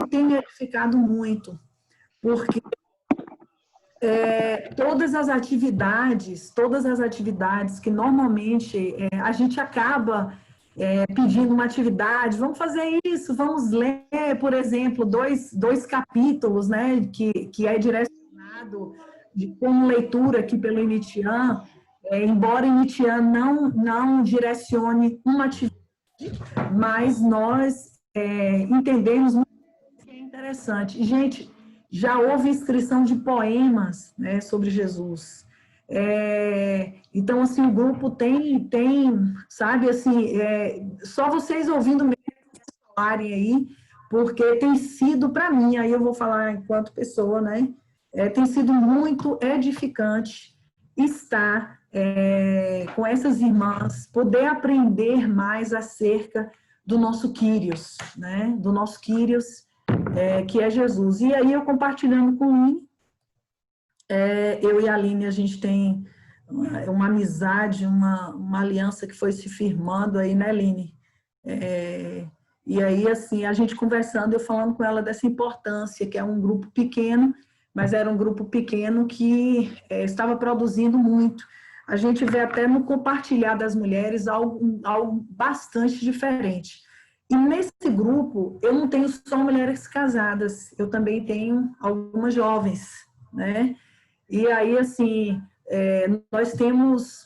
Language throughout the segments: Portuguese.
tem me edificado muito, porque todas as atividades que normalmente a gente acaba pedindo uma atividade, vamos fazer isso, vamos ler, por exemplo, dois capítulos, né, que é direcionado como leitura aqui pelo Initian, embora o Initian não direcione uma atividade, mas nós entendemos muito que é interessante. Gente, já houve inscrição de poemas, né, sobre Jesus. Então, assim, o grupo sabe, assim, só vocês ouvindo mesmo falarem aí, porque tem sido para mim, aí eu vou falar enquanto pessoa, né, tem sido muito edificante estar com essas irmãs, poder aprender mais acerca do nosso Kyrios, né, do nosso Kyrios, que é Jesus. E aí eu compartilhando com o Ine, eu e a Aline, a gente tem uma amizade, uma aliança que foi se firmando aí, né, Aline? E aí, assim, a gente conversando, eu falando com ela dessa importância, que é um grupo pequeno, mas era um grupo pequeno que estava produzindo muito. A gente vê até no compartilhar das mulheres algo bastante diferente. E nesse grupo, eu não tenho só mulheres casadas, eu também tenho algumas jovens, né? E aí, assim, nós temos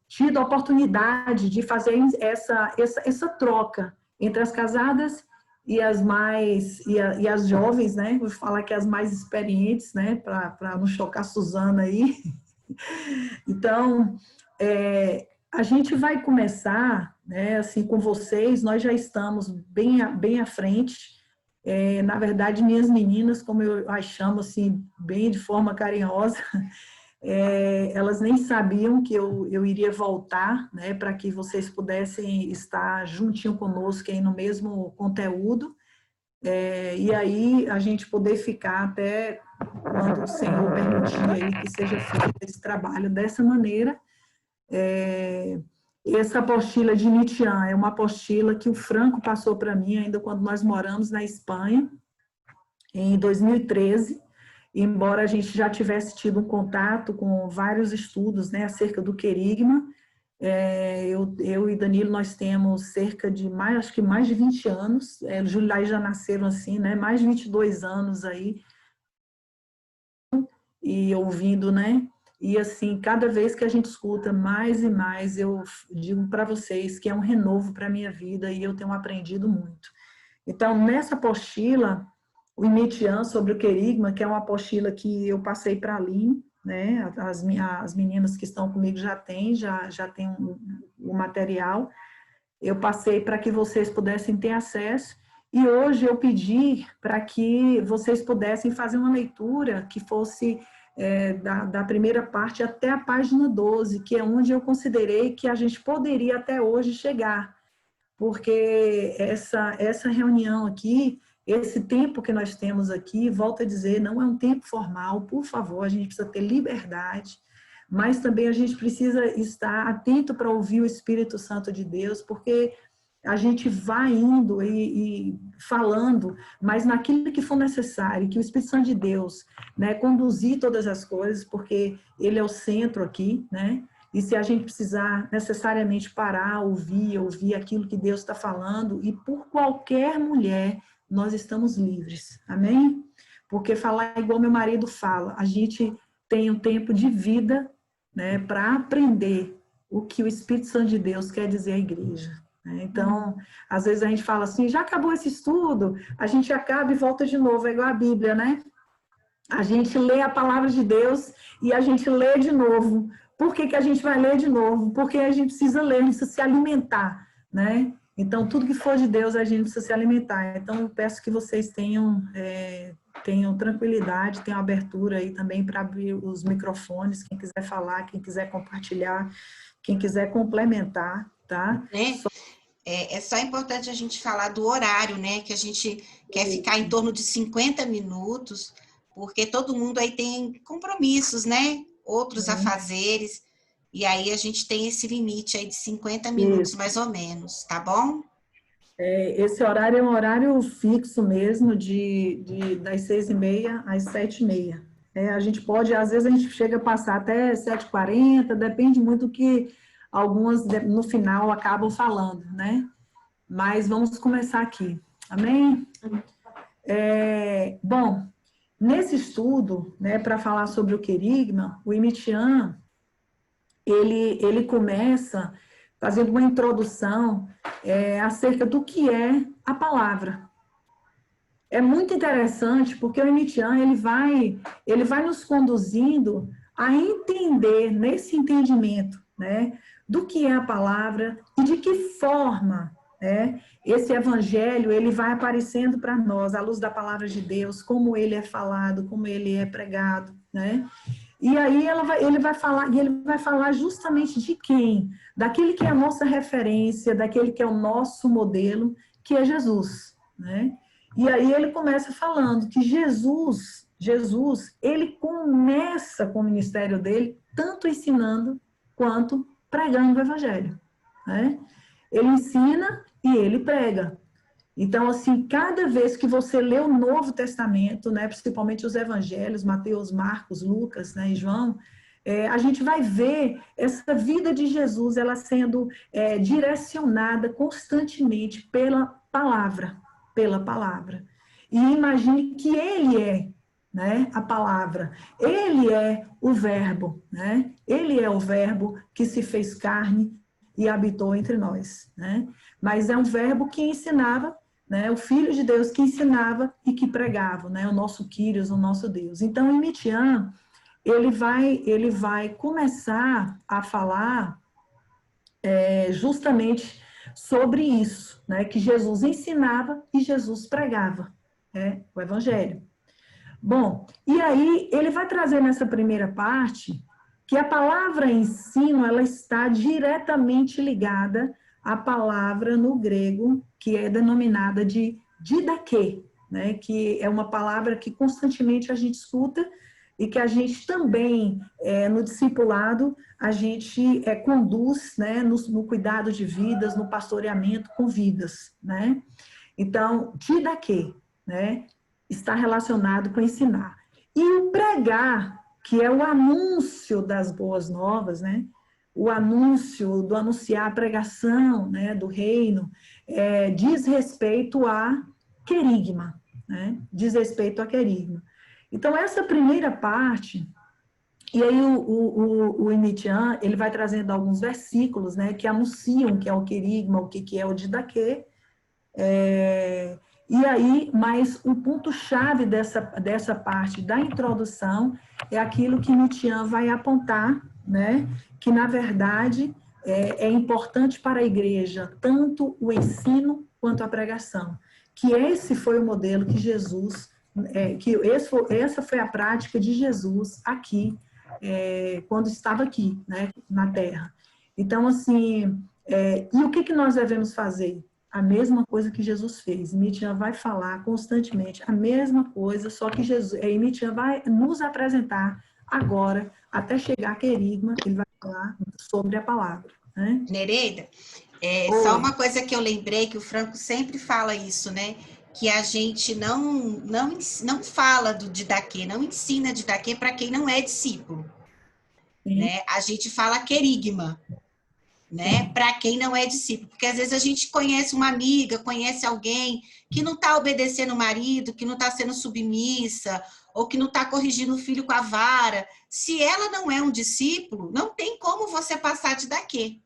tido a oportunidade de fazer essa troca entre as casadas e as jovens, né? Vou falar que as mais experientes, né? Para não chocar a Suzana aí. Então, a gente vai começar, né? Assim, com vocês, nós já estamos bem à frente. Na verdade, minhas meninas, como eu as chamo assim, bem de forma carinhosa, elas nem sabiam que eu iria voltar, né, para que vocês pudessem estar juntinho conosco aí no mesmo conteúdo, e aí a gente poder ficar até quando o Senhor permitir aí que seja feito esse trabalho dessa maneira. Essa apostila de Nietzsche é uma apostila que o Franco passou para mim ainda quando nós moramos na Espanha, em 2013, embora a gente já tivesse tido um contato com vários estudos, né, acerca do querigma. Eu e Danilo, nós temos cerca de acho que mais de 20 anos, Júlia e Lai já nasceram assim, né, mais de 22 anos aí, e ouvindo, né, e assim, cada vez que a gente escuta mais e mais, eu digo para vocês que é um renovo para a minha vida e eu tenho aprendido muito. Então, nessa apostila, o Initian sobre o querigma, que é uma apostila que eu passei para a Aline, né? As meninas que estão comigo já têm o material. Eu passei para que vocês pudessem ter acesso. E hoje eu pedi para que vocês pudessem fazer uma leitura que fosse da primeira parte até a página 12, que é onde eu considerei que a gente poderia até hoje chegar. Porque essa reunião aqui, esse tempo que nós temos aqui, volto a dizer, não é um tempo formal, por favor, a gente precisa ter liberdade, mas também a gente precisa estar atento para ouvir o Espírito Santo de Deus, porque a gente vai indo e falando, mas naquilo que for necessário, que o Espírito Santo de Deus, né, conduzir todas as coisas, porque ele é o centro aqui, né? E se a gente precisar necessariamente parar, ouvir aquilo que Deus está falando, e por qualquer mulher, nós estamos livres. Amém? Porque falar igual meu marido fala, a gente tem um tempo de vida, né, para aprender o que o Espírito Santo de Deus quer dizer à igreja. Então, às vezes a gente fala assim, já acabou esse estudo, a gente acaba e volta de novo, é igual a Bíblia, né? A gente lê a palavra de Deus e a gente lê de novo. Por que a gente vai ler de novo? Porque a gente precisa ler, a gente precisa se alimentar, né? Então, tudo que for de Deus, a gente precisa se alimentar. Então, eu peço que vocês tenham tranquilidade, tenham abertura aí também para abrir os microfones, quem quiser falar, quem quiser compartilhar, quem quiser complementar, tá? É só importante a gente falar do horário, né? Que a gente quer ficar em torno de 50 minutos, porque todo mundo aí tem compromissos, né? Outros afazeres, e aí a gente tem esse limite aí de 50 minutos, mais ou menos, tá bom? Esse horário é um horário fixo mesmo, das 6h30 às 7h30. A gente pode, às vezes a gente chega a passar até 7h40, depende muito do que algumas no final acabam falando, né? Mas vamos começar aqui. Amém? Bom, nesse estudo, né, para falar sobre o querigma, o Emitian, ele começa fazendo uma introdução acerca do que é a palavra. É muito interessante porque o Emitian, ele vai nos conduzindo a entender, nesse entendimento, né, do que é a palavra e de que forma, né, esse evangelho ele vai aparecendo para nós, à luz da palavra de Deus, como ele é falado, como ele é pregado, né? E aí ele vai falar justamente de quem? Daquele que é a nossa referência, daquele que é o nosso modelo, que é Jesus, né? E aí ele começa falando que Jesus, ele começa com o ministério dele, tanto ensinando quanto pregando o evangelho, né? Ele ensina e ele prega. Então, assim, cada vez que você lê o Novo Testamento, né, principalmente os evangelhos, Mateus, Marcos, Lucas, né, e João, a gente vai ver essa vida de Jesus, ela sendo direcionada constantemente pela palavra. E imagine que ele é, né, a palavra, ele é o verbo, né? Ele é o verbo que se fez carne e habitou entre nós, né? Mas é um verbo que ensinava, né, o Filho de Deus que ensinava e que pregava, né, o nosso Kyrios, o nosso Deus. Então, em Emitian, ele vai começar a falar justamente sobre isso, né, que Jesus ensinava e Jesus pregava, né, o Evangelho. Bom, e aí ele vai trazer nessa primeira parte que a palavra ensino, ela está diretamente ligada à palavra no grego, que é denominada de didaquê, né? Que é uma palavra que constantemente a gente escuta e que a gente também, no discipulado, a gente conduz, né? No cuidado de vidas, no pastoreamento com vidas, né? Então, didaquê, né? Está relacionado com ensinar. E o pregar, que é o anúncio das boas novas, né? O anúncio, do anunciar a pregação, né, do reino, diz respeito a querigma, né? Diz respeito a querigma. Então, essa primeira parte, e aí o Emitian, ele vai trazendo alguns versículos, né, que anunciam que é o querigma, o que é o didaquê, e aí, mas o ponto-chave dessa parte da introdução é aquilo que Nietzsche vai apontar, né? Que, na verdade, é importante para a igreja, tanto o ensino quanto a pregação. Que esse foi o modelo que Jesus, essa foi a prática de Jesus aqui, quando estava aqui, né? Na Terra. Então, assim, e o que nós devemos fazer? A mesma coisa que Jesus fez. Nietzsche vai falar constantemente a mesma coisa, só que Nietzsche vai nos apresentar agora, até chegar a querigma, ele vai falar sobre a palavra. Né? Nereida, só uma coisa que eu lembrei, que o Franco sempre fala isso, né? Que a gente não fala do didaquê, não ensina didaquê para quem não é discípulo. Né? A gente fala querigma, né? Para quem não é discípulo, porque às vezes a gente conhece uma amiga, conhece alguém que não está obedecendo o marido, que não está sendo submissa, ou que não está corrigindo o filho com a vara. Se ela não é um discípulo, não tem como você passar de daquê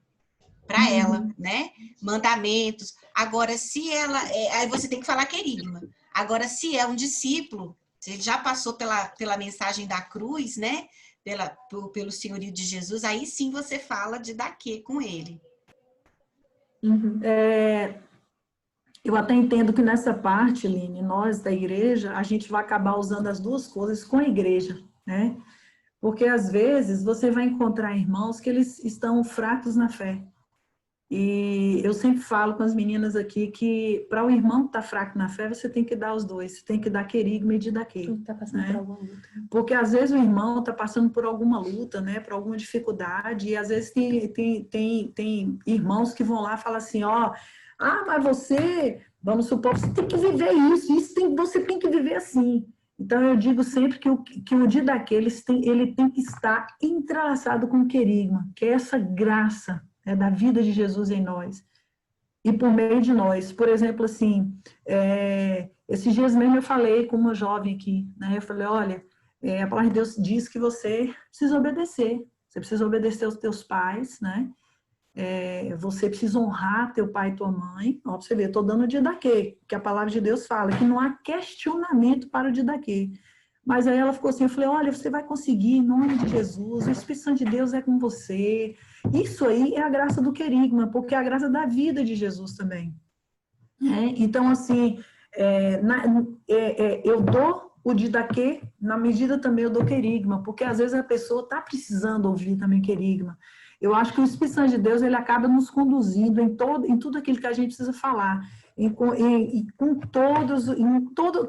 para ela, né? Mandamentos. Agora, se ela... aí você tem que falar querigma. Agora, se é um discípulo, se ele já passou pela mensagem da cruz, né? Pelo senhorio de Jesus, aí sim você fala de daquê com ele. Eu até entendo que nessa parte, Line, nós da igreja, a gente vai acabar usando as duas coisas com a igreja, né? Porque às vezes você vai encontrar irmãos que eles estão fracos na fé. E eu sempre falo com as meninas aqui que para o irmão que está fraco na fé, você tem que dar os dois. Você tem que dar querigma e didaquê. Tá passando por alguma luta. Porque às vezes o irmão está passando por alguma luta, né? Por alguma dificuldade. E às vezes tem irmãos que vão lá e falam assim, ó, Ah, mas você, vamos supor, você tem que viver isso você tem que viver assim. Então, eu digo sempre que o didaquê, ele tem que estar entrelaçado com o querigma, que é essa graça, né, da vida de Jesus em nós e por meio de nós. Por exemplo, assim, esses dias mesmo eu falei com uma jovem aqui, né? Eu falei, olha, a palavra de Deus diz que você precisa obedecer aos teus pais, né? Você precisa honrar teu pai e tua mãe. Ó, pra você ver, eu estou dando o didaquê, que a palavra de Deus fala, que não há questionamento para o didaquê. Mas aí ela ficou assim, eu falei, olha, você vai conseguir, em nome de Jesus, o Espírito Santo de Deus é com você. Isso aí é a graça do querigma, porque é a graça da vida de Jesus também. Então, assim, eu dou o didaquê, na medida também eu dou querigma, porque às vezes a pessoa está precisando ouvir também querigma. Eu acho que o Espírito Santo de Deus, ele acaba nos conduzindo em tudo aquilo que a gente precisa falar, com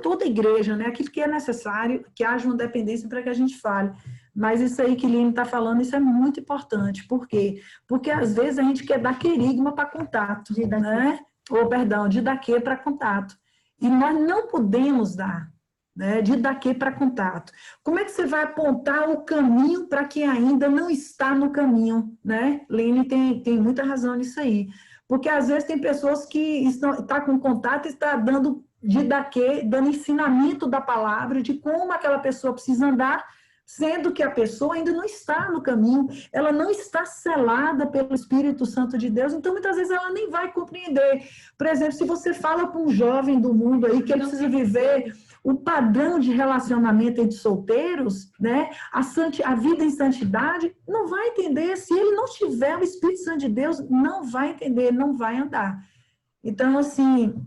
toda a igreja, né? Aquilo que é necessário, que haja uma dependência para que a gente fale. Mas isso aí que Lino está falando, isso é muito importante. Por quê? Porque às vezes a gente quer dar querigma para contato, né? Ou, perdão, didaquê para contato. E nós não podemos dar, né, didaquê para contato. Como é que você vai apontar o caminho para quem ainda não está no caminho, né? Lene tem muita razão nisso aí. Porque, às vezes, tem pessoas que estão com contato e está dando didaquê, dando ensinamento da palavra, de como aquela pessoa precisa andar, sendo que a pessoa ainda não está no caminho, ela não está selada pelo Espírito Santo de Deus, então muitas vezes ela nem vai compreender. Por exemplo, se você fala para um jovem do mundo aí que ele precisa viver o padrão de relacionamento entre solteiros, né, a vida em santidade, não vai entender. Se ele não tiver o Espírito Santo de Deus, não vai entender, não vai andar. Então, assim,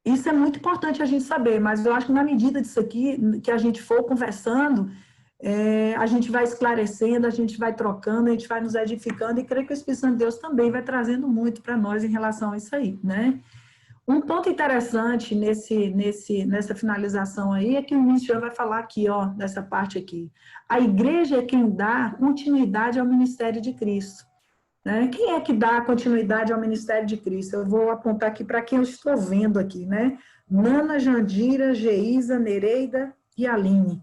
isso é muito importante a gente saber, mas eu acho que na medida disso aqui, que a gente for conversando, a gente vai esclarecendo, a gente vai trocando, a gente vai nos edificando, e creio que o Espírito Santo de Deus também vai trazendo muito para nós em relação a isso aí, né? Um ponto interessante nessa finalização aí é que o ministro vai falar aqui, ó, nessa parte aqui. A igreja é quem dá continuidade ao ministério de Cristo. Né? Quem é que dá continuidade ao ministério de Cristo? Eu vou apontar aqui para quem eu estou vendo aqui, né? Nana, Jandira, Geisa, Nereida e Aline.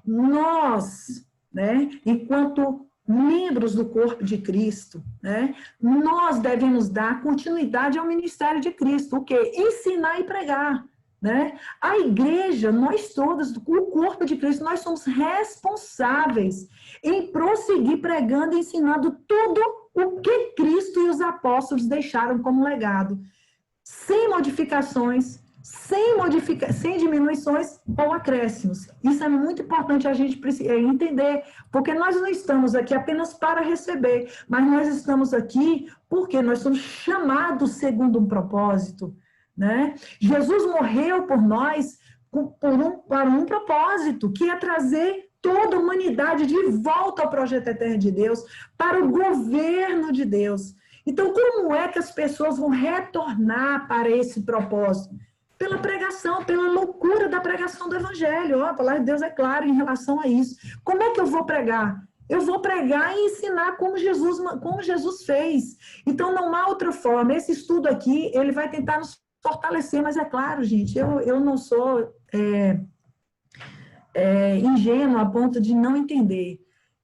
Nós, né, enquanto membros do corpo de Cristo, né, nós devemos dar continuidade ao ministério de Cristo, o quê? Ensinar e pregar. Né? A igreja, nós todas, o corpo de Cristo, nós somos responsáveis em prosseguir pregando e ensinando tudo o que Cristo e os apóstolos deixaram como legado, sem modificações, sem diminuições ou acréscimos. Isso é muito importante a gente entender, porque nós não estamos aqui apenas para receber, mas nós estamos aqui porque nós somos chamados segundo um propósito. Né? Jesus morreu por nós para um propósito, que é trazer toda a humanidade de volta ao projeto eterno de Deus, para o governo de Deus. Então, como é que as pessoas vão retornar para esse propósito? Pela pregação, pela loucura da pregação do Evangelho. A palavra de Deus é clara em relação a isso. Como é que eu vou pregar? Eu vou pregar e ensinar como Jesus fez. Então, não há outra forma. Esse estudo aqui, ele vai tentar nos fortalecer, mas é claro, gente, eu não sou ingênua a ponto de não entender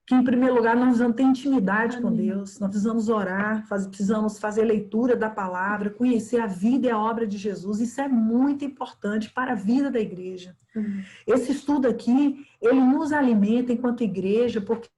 que, em primeiro lugar, nós precisamos ter intimidade com Deus, nós precisamos orar, precisamos fazer leitura da palavra, conhecer a vida e a obra de Jesus. Isso é muito importante para a vida da igreja. Esse estudo aqui, ele nos alimenta enquanto igreja, porque,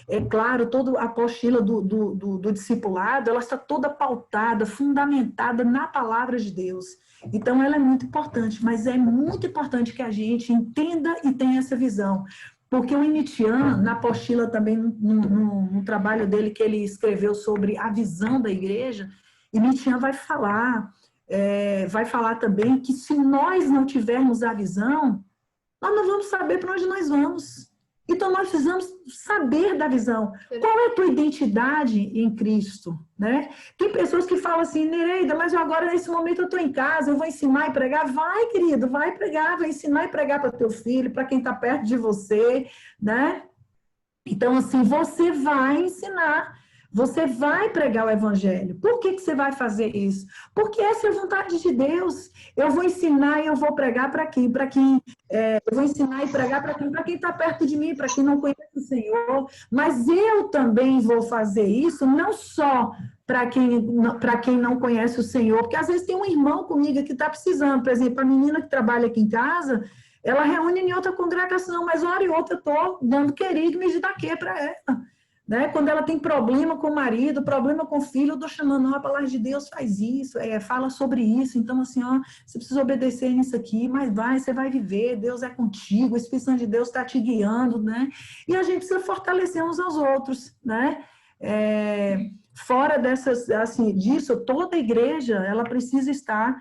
é claro, toda a apostila do discipulado, ela está toda pautada, fundamentada na palavra de Deus. Então, ela é muito importante, mas é muito importante que a gente entenda e tenha essa visão. Porque o Emitian, na apostila também, no trabalho dele que ele escreveu sobre a visão da igreja, Emitian vai falar também que se nós não tivermos a visão, nós não vamos saber para onde nós vamos. Então, nós precisamos saber da visão. Qual é a tua identidade em Cristo? Né? Tem pessoas que falam assim, Nereida, mas agora, nesse momento, eu estou em casa, eu vou ensinar e pregar. Vai, querido, vai pregar, vai ensinar e pregar para teu filho, para quem está perto de você. Né? Então, assim, você vai ensinar, Você vai pregar o evangelho. Por que você vai fazer isso? Porque essa é a vontade de Deus. Eu vou ensinar e eu vou pregar para quem? Eu vou ensinar e pregar para quem? Para quem está perto de mim, para quem não conhece o Senhor. Mas eu também vou fazer isso, não só para quem não conhece o Senhor, porque às vezes tem um irmão comigo que está precisando, por exemplo, a menina que trabalha aqui em casa, ela reúne em outra congregação, mas hora e outra eu estou dando querigma de daquê para ela. Né? Quando ela tem problema com o marido, problema com o filho, eu estou chamando, ó, a palavra de Deus faz isso, fala sobre isso, então assim, ó, você precisa obedecer nisso aqui, mas você vai viver, Deus é contigo, o Espírito Santo de Deus está te guiando, né? E a gente precisa fortalecer uns aos outros, né? Fora disso, toda igreja, ela precisa estar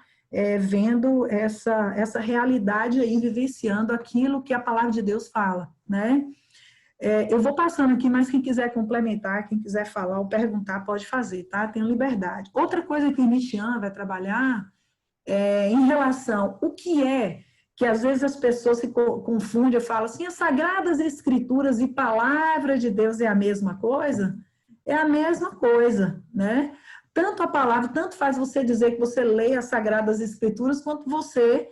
vendo essa realidade aí, vivenciando aquilo que a palavra de Deus fala, né? Eu vou passando aqui, mas quem quiser complementar, quem quiser falar ou perguntar, pode fazer, tá? Tenho liberdade. Outra coisa que o Nietzsche vai trabalhar em relação o que às vezes as pessoas se confundem e falam assim, as Sagradas Escrituras e Palavra de Deus é a mesma coisa? É a mesma coisa, né? Tanto a palavra, tanto faz você dizer que você lê as Sagradas Escrituras, quanto você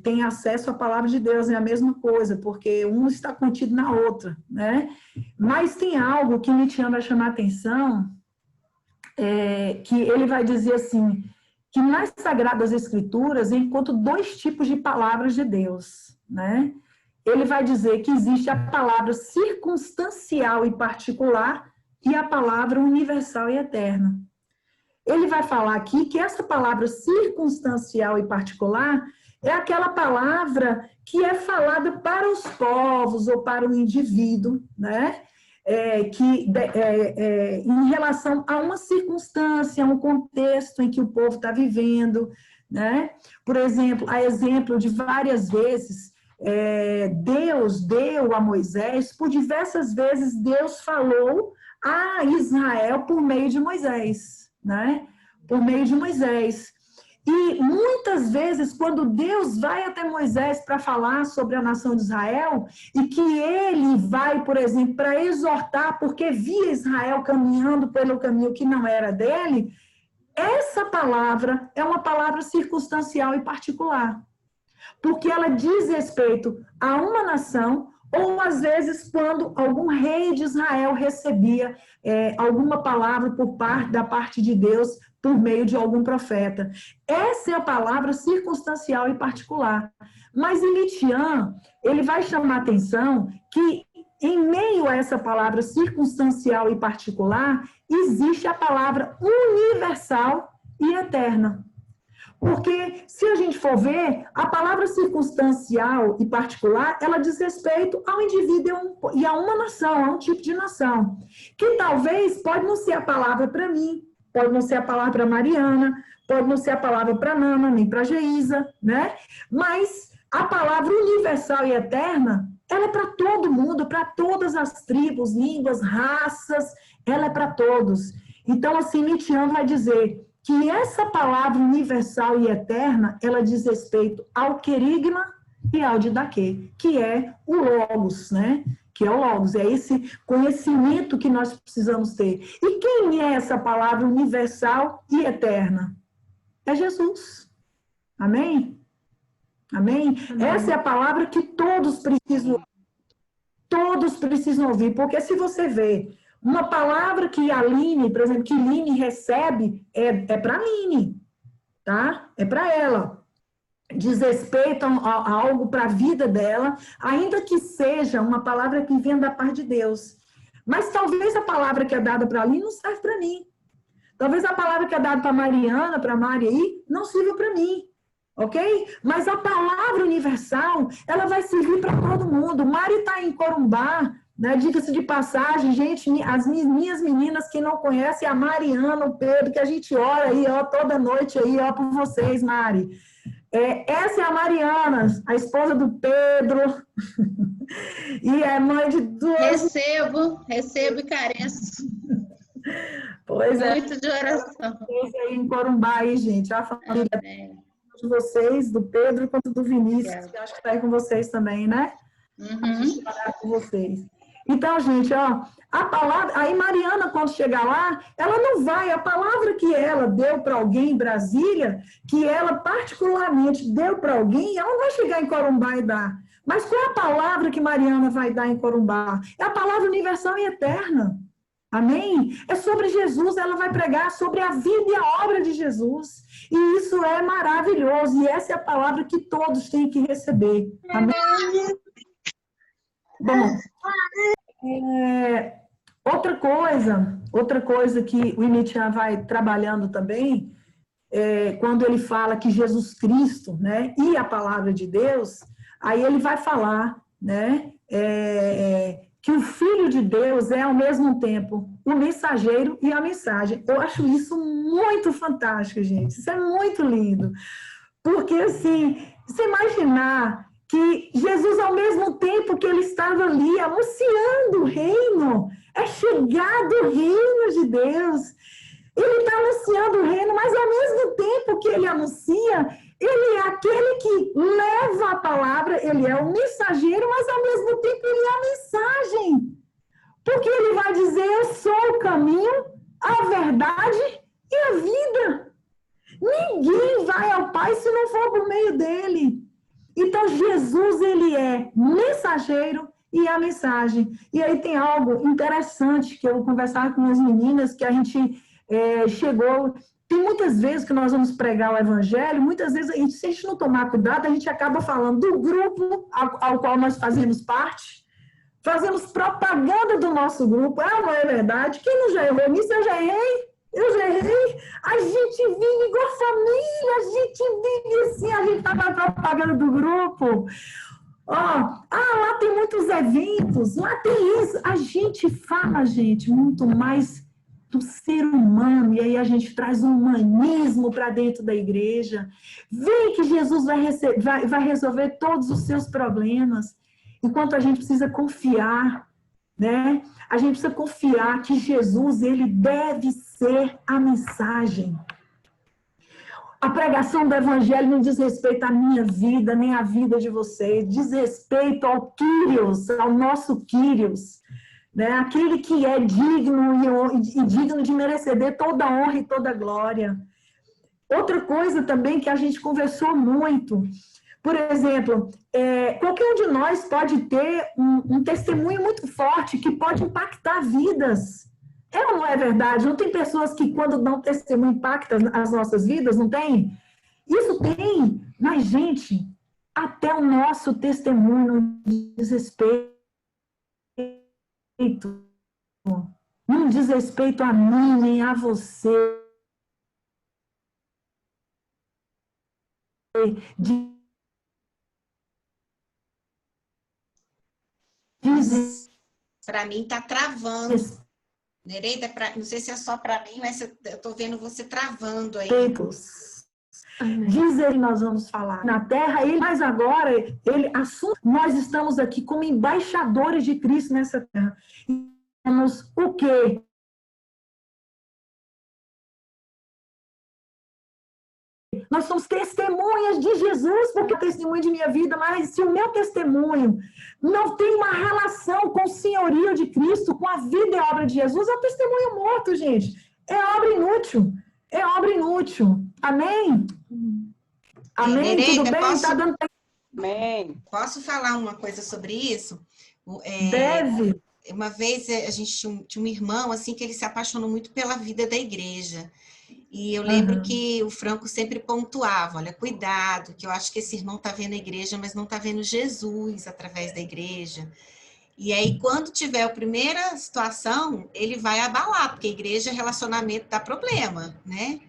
tem acesso à palavra de Deus, é a mesma coisa, porque um está contido na outra, né? Mas tem algo que Nietzsche vai chamar a atenção, que ele vai dizer assim, que nas Sagradas Escrituras encontro dois tipos de palavras de Deus, né? Ele vai dizer que existe a palavra circunstancial e particular e a palavra universal e eterna. Ele vai falar aqui que essa palavra circunstancial e particular é aquela palavra que é falada para os povos ou para o indivíduo, né? Em relação a uma circunstância, a um contexto em que o povo está vivendo, né? Por exemplo, a exemplo de várias vezes, Deus deu a Moisés, por diversas vezes Deus falou a Israel por meio de Moisés, né? Por meio de Moisés. E muitas vezes, quando Deus vai até Moisés para falar sobre a nação de Israel, e que ele vai, por exemplo, para exortar, porque via Israel caminhando pelo caminho que não era dele, essa palavra é uma palavra circunstancial e particular. Porque ela diz respeito a uma nação, ou às vezes quando algum rei de Israel recebia alguma palavra da parte de Deus por meio de algum profeta. Essa é a palavra circunstancial e particular. Mas em Nietzsche, ele vai chamar a atenção que em meio a essa palavra circunstancial e particular, existe a palavra universal e eterna. Porque, se a gente for ver, a palavra circunstancial e particular, ela diz respeito ao indivíduo e a uma nação, a um tipo de nação. Que talvez pode não ser a palavra para mim, pode não ser a palavra para Mariana, pode não ser a palavra para Nana, nem para Geisa, né? Mas a palavra universal e eterna, ela é para todo mundo, para todas as tribos, línguas, raças, ela é para todos. Então, assim, Nietzsche vai dizer que essa palavra universal e eterna, ela diz respeito ao querigma e ao didaquê, que é o logos, né? Que é o logos, é esse conhecimento que nós precisamos ter. E quem é essa palavra universal e eterna? É Jesus. Amém? Amém? Essa é a palavra que todos precisam ouvir, porque se você vê uma palavra que a Aline, por exemplo, que Line recebe, é para a Aline, tá? É para ela. Diz respeito a algo para a vida dela, ainda que seja uma palavra que vem da parte de Deus. Mas talvez a palavra que é dada para a Aline não serve para mim. Talvez a palavra que é dada para Mariana, para Mari aí, não sirva para mim. Ok? Mas a palavra universal, ela vai servir para todo mundo. Mari está em Corumbá, né? Diga-se de passagem, gente, as minhas meninas que não conhecem, a Mariana, o Pedro, que a gente ora aí, ó, toda noite aí, ó, por vocês, Mari. Essa é a Mariana, a esposa do Pedro, e é mãe de duas... Recebo e careço. Pois muito de oração. Vocês aí em Corumbá, aí, gente, a família de vocês, do Pedro, quanto do Vinícius, que acho que está aí com vocês também, né? A gente vai orar com vocês. Então, gente, ó, a palavra, aí Mariana, quando chegar lá, ela não vai, a palavra que ela deu para alguém em Brasília, que ela particularmente deu para alguém, ela não vai chegar em Corumbá e dar. Mas qual é a palavra que Mariana vai dar em Corumbá? É a palavra universal e eterna. Amém? É sobre Jesus, ela vai pregar sobre a vida e a obra de Jesus. E isso é maravilhoso, e essa é a palavra que todos têm que receber. Amém? Bom, outra coisa que o Imitian vai trabalhando também, quando ele fala que Jesus Cristo, né, e a palavra de Deus, aí ele vai falar, né, que o Filho de Deus é, ao mesmo tempo, o mensageiro e a mensagem. Eu acho isso muito fantástico, gente. Isso é muito lindo. Porque, assim, você imaginar que Jesus, ao mesmo tempo que ele estava ali anunciando o reino, é chegado o reino de Deus. Ele está anunciando o reino, mas ao mesmo tempo que ele anuncia, ele é aquele que leva a palavra, ele é o mensageiro, mas ao mesmo tempo ele é a mensagem. Porque ele vai dizer, eu sou o caminho, a verdade e a vida. Ninguém vai ao Pai se não for por meio dele. Então, Jesus, ele é mensageiro e a mensagem. E aí tem algo interessante que eu vou conversar com as meninas, que a gente chegou... Tem muitas vezes que nós vamos pregar o evangelho, muitas vezes, se a gente não tomar cuidado, a gente acaba falando do grupo ao qual nós fazemos parte, fazemos propaganda do nosso grupo. Ah, não é verdade? Quem não já errou nisso? Eu já errei. A gente vive igual família, a gente vive assim, a gente está na propaganda do grupo. Lá tem muitos eventos, lá tem isso. A gente fala, gente, muito mais do ser humano, e aí a gente traz um humanismo para dentro da igreja. Vem que Jesus vai resolver todos os seus problemas, enquanto a gente precisa confiar, né? A gente precisa confiar que Jesus, ele deve ser a mensagem. A pregação do evangelho não diz respeito à minha vida, nem à vida de vocês, diz respeito ao Kyrios, ao nosso Kyrios, né? Aquele que é digno e digno de merecer toda a honra e toda a glória. Outra coisa também que a gente conversou muito, por exemplo, qualquer um de nós pode ter um testemunho muito forte que pode impactar vidas. Ou não é verdade? Não tem pessoas que, quando dão testemunho, impactam as nossas vidas, não tem? Isso tem, mas, gente, até o nosso testemunho não diz respeito. Não diz respeito a mim, nem a você. Para mim está travando. Nereida, não sei se é só para mim, mas eu estou vendo você travando aí. Dizer que nós vamos falar na terra, mas agora ele assume, nós estamos aqui como embaixadores de Cristo nessa terra. Temos o quê? Nós somos testemunhas de Jesus, porque é testemunho de minha vida, mas se o meu testemunho não tem uma relação com o senhorio de Cristo, com a vida e a obra de Jesus, é um testemunho morto, gente. É obra inútil. É obra inútil. Amém? Amém? Nereida, tudo bem? Tá dando... Amém. Posso falar uma coisa sobre isso? Deve. Uma vez a gente tinha um irmão assim que ele se apaixonou muito pela vida da igreja. E eu lembro que o Franco sempre pontuava, olha, cuidado, que eu acho que esse irmão está vendo a igreja, mas não está vendo Jesus através da igreja. E aí, quando tiver a primeira situação, ele vai abalar, porque a igreja, relacionamento dá problema, né?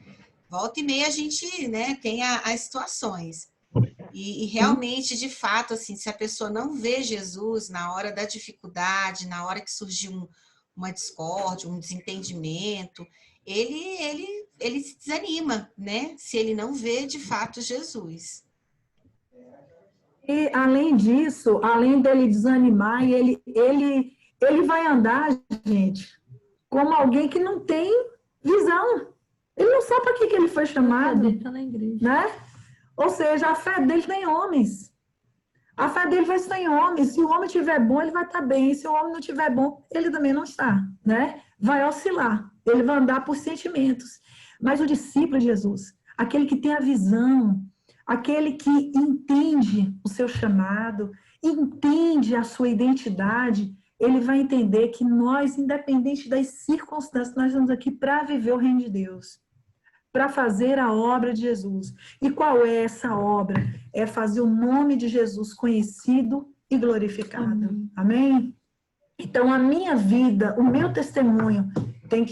Volta e meia a gente, né, tem as situações. E realmente, de fato, assim, se a pessoa não vê Jesus na hora da dificuldade, na hora que surgiu uma discórdia, um desentendimento, ele se desanima, né? Se ele não vê, de fato, Jesus. E, além disso, além dele desanimar, ele vai andar, gente, como alguém que não tem visão. Ele não sabe para que ele foi chamado, né? Ou seja, a fé dele tem homens. A fé dele vai estar em homem. Se o homem estiver bom, ele vai estar bem. Se o homem não estiver bom, ele também não está, né? Vai oscilar. Ele vai andar por sentimentos. Mas o discípulo de Jesus, aquele que tem a visão, aquele que entende o seu chamado, entende a sua identidade, ele vai entender que nós, independente das circunstâncias, nós estamos aqui para viver o reino de Deus, para fazer a obra de Jesus. E qual é essa obra? É fazer o nome de Jesus conhecido e glorificado. Amém? Então, a minha vida, o meu testemunho tem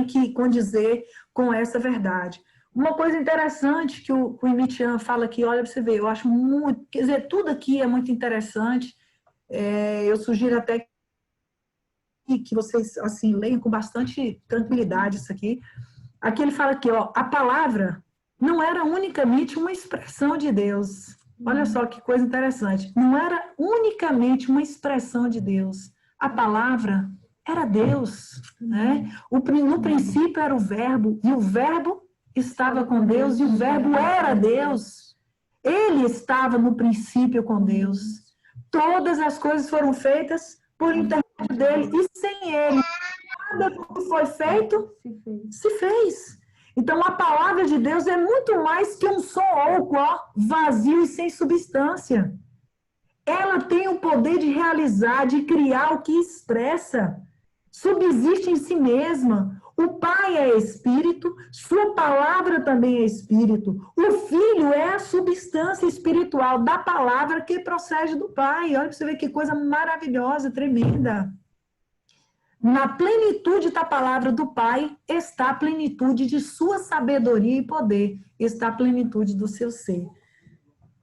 que condizer com essa verdade. Uma coisa interessante que o Imitian fala aqui, olha para você ver, eu acho muito, quer dizer, tudo aqui é muito interessante. Eu sugiro até que vocês assim leiam com bastante tranquilidade isso aqui. Aqui ele fala que, ó, a palavra não era unicamente uma expressão de Deus. Olha só que coisa interessante. Não era unicamente uma expressão de Deus. A palavra era Deus, né? No princípio era o verbo, e o verbo estava com Deus, e o verbo era Deus. Ele estava no princípio com Deus. Todas as coisas foram feitas por intermédio dele, e sem ele, nada do que foi feito se fez. Então, a palavra de Deus é muito mais que um som oco, ó, vazio e sem substância. Ela tem o poder de realizar, de criar o que expressa. Subsiste em si mesma. O Pai é Espírito, sua palavra também é Espírito. O Filho é a substância espiritual da palavra que procede do Pai. Olha para você ver que coisa maravilhosa, tremenda. Na plenitude da palavra do Pai está a plenitude de sua sabedoria e poder, está a plenitude do seu ser.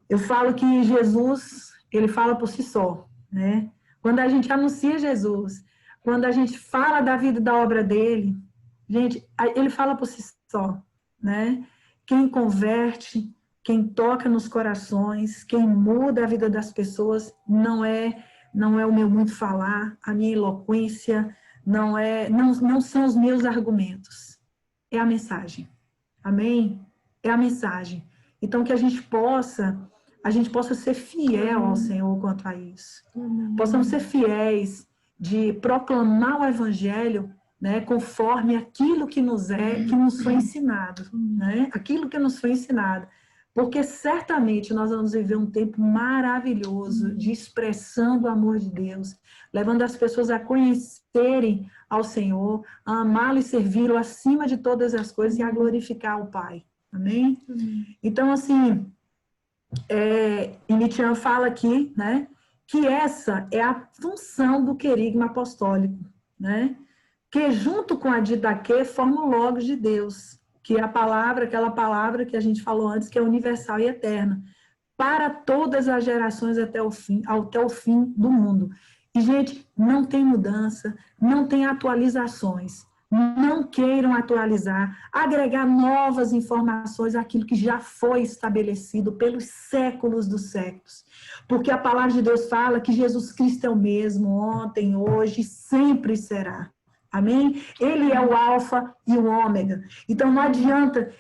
Eu falo que Jesus, ele fala por si só, né? Quando a gente anuncia Jesus, quando a gente fala da vida e da obra dele, gente, ele fala por si só, né? Quem converte, quem toca nos corações, quem muda a vida das pessoas, não é o meu muito falar, a minha eloquência, não são os meus argumentos, é a mensagem. Amém? É a mensagem. Então, que a gente possa ser fiel ao Senhor quanto a isso. Possamos ser fiéis de proclamar o Evangelho, né, conforme aquilo que nos foi ensinado, né? Aquilo que nos foi ensinado. Porque certamente nós vamos viver um tempo maravilhoso de expressão do amor de Deus, levando as pessoas a conhecerem ao Senhor, a amá-lo e servi-lo acima de todas as coisas e a glorificar o Pai. Amém? Então, assim, Imitian fala aqui, né, que essa é a função do querigma apostólico, né, que junto com a didaquê forma o logos de Deus, que é a palavra, aquela palavra que a gente falou antes, que é universal e eterna, para todas as gerações até o fim do mundo. E, gente, não tem mudança, não tem atualizações. Não queiram atualizar, agregar novas informações àquilo que já foi estabelecido pelos séculos dos séculos. Porque a palavra de Deus fala que Jesus Cristo é o mesmo ontem, hoje, sempre será. Amém? Ele é o alfa e o ômega. Então, não adianta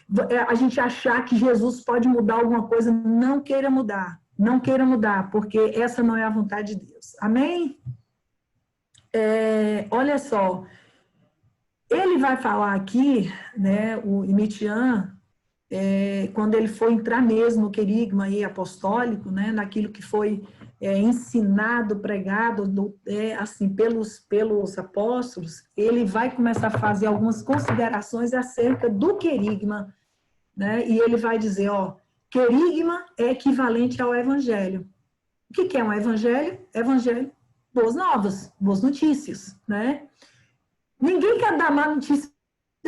a gente achar que Jesus pode mudar alguma coisa. Não queira mudar. Não queira mudar, porque essa não é a vontade de Deus. Amém? Olha só. Ele vai falar aqui, né, o Imitian, quando ele for entrar mesmo no querigma aí apostólico, né, naquilo que foi ensinado, pregado, assim, pelos apóstolos, ele vai começar a fazer algumas considerações acerca do querigma, né, e ele vai dizer, ó, querigma é equivalente ao evangelho. O que é um evangelho? Evangelho, boas novas, boas notícias, né? Ninguém quer dar má notícia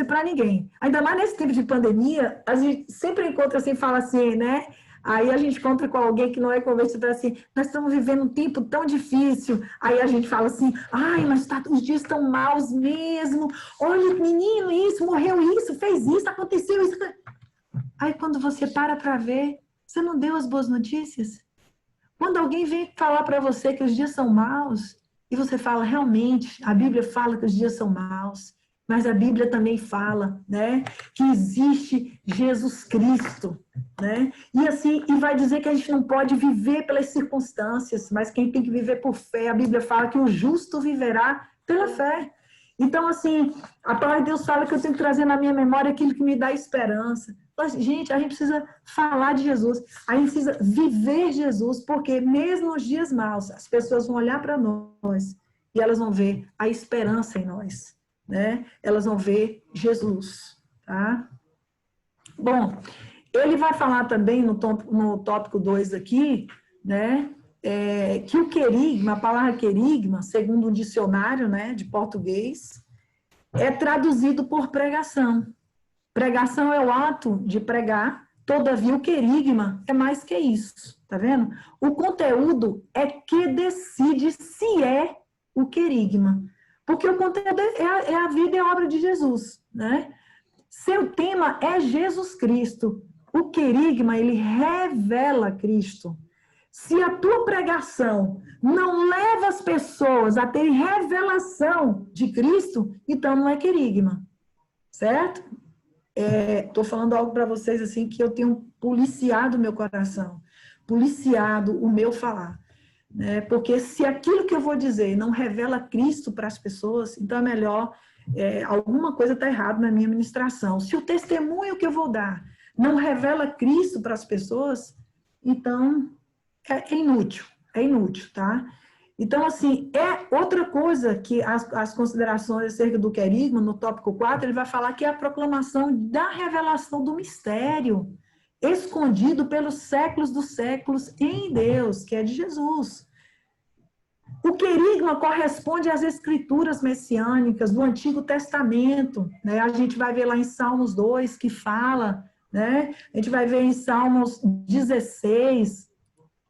para ninguém. Ainda mais nesse tempo de pandemia, a gente sempre encontra assim, fala assim, né? Aí a gente encontra com alguém que não é convertido, fala assim, nós estamos vivendo um tempo tão difícil. Aí a gente fala assim, ai, mas os dias estão maus mesmo. Olha, menino, isso, morreu isso, fez isso, aconteceu isso. Aí quando você para ver, você não deu as boas notícias? Quando alguém vem falar para você que os dias são maus, e você fala, realmente, a Bíblia fala que os dias são maus, mas a Bíblia também fala, né, que existe Jesus Cristo, né? E assim, e vai dizer que a gente não pode viver pelas circunstâncias, mas quem tem que viver por fé, a Bíblia fala que o justo viverá pela fé. Então, assim, a palavra de Deus fala que eu tenho que trazer na minha memória aquilo que me dá esperança. Mas, gente, a gente precisa falar de Jesus, a gente precisa viver Jesus, porque mesmo nos dias maus, as pessoas vão olhar para nós e elas vão ver a esperança em nós, né? Elas vão ver Jesus, tá? Bom, ele vai falar também no tópico 2 aqui, né? Que o querigma, a palavra querigma, segundo um dicionário, né, de português, é traduzido por pregação. Pregação é o ato de pregar, todavia o querigma é mais que isso, tá vendo? O conteúdo é que decide se é o querigma, porque o conteúdo é a vida e a obra de Jesus, né? Seu tema é Jesus Cristo. O querigma, ele revela Cristo. Se a tua pregação não leva as pessoas a terem revelação de Cristo, então não é querigma, certo? Estou falando algo para vocês assim que eu tenho policiado o meu coração, policiado o meu falar, né? Porque se aquilo que eu vou dizer não revela Cristo para as pessoas, então é melhor, alguma coisa está errada na minha ministração. Se o testemunho que eu vou dar não revela Cristo para as pessoas, então é inútil, tá? Então, assim, outra coisa que as considerações acerca do querigma, no tópico 4, ele vai falar que é a proclamação da revelação do mistério, escondido pelos séculos dos séculos em Deus, que é de Jesus. O querigma corresponde às escrituras messiânicas do Antigo Testamento, né? A gente vai ver lá em Salmos 2, que fala, né? A gente vai ver em Salmos 16,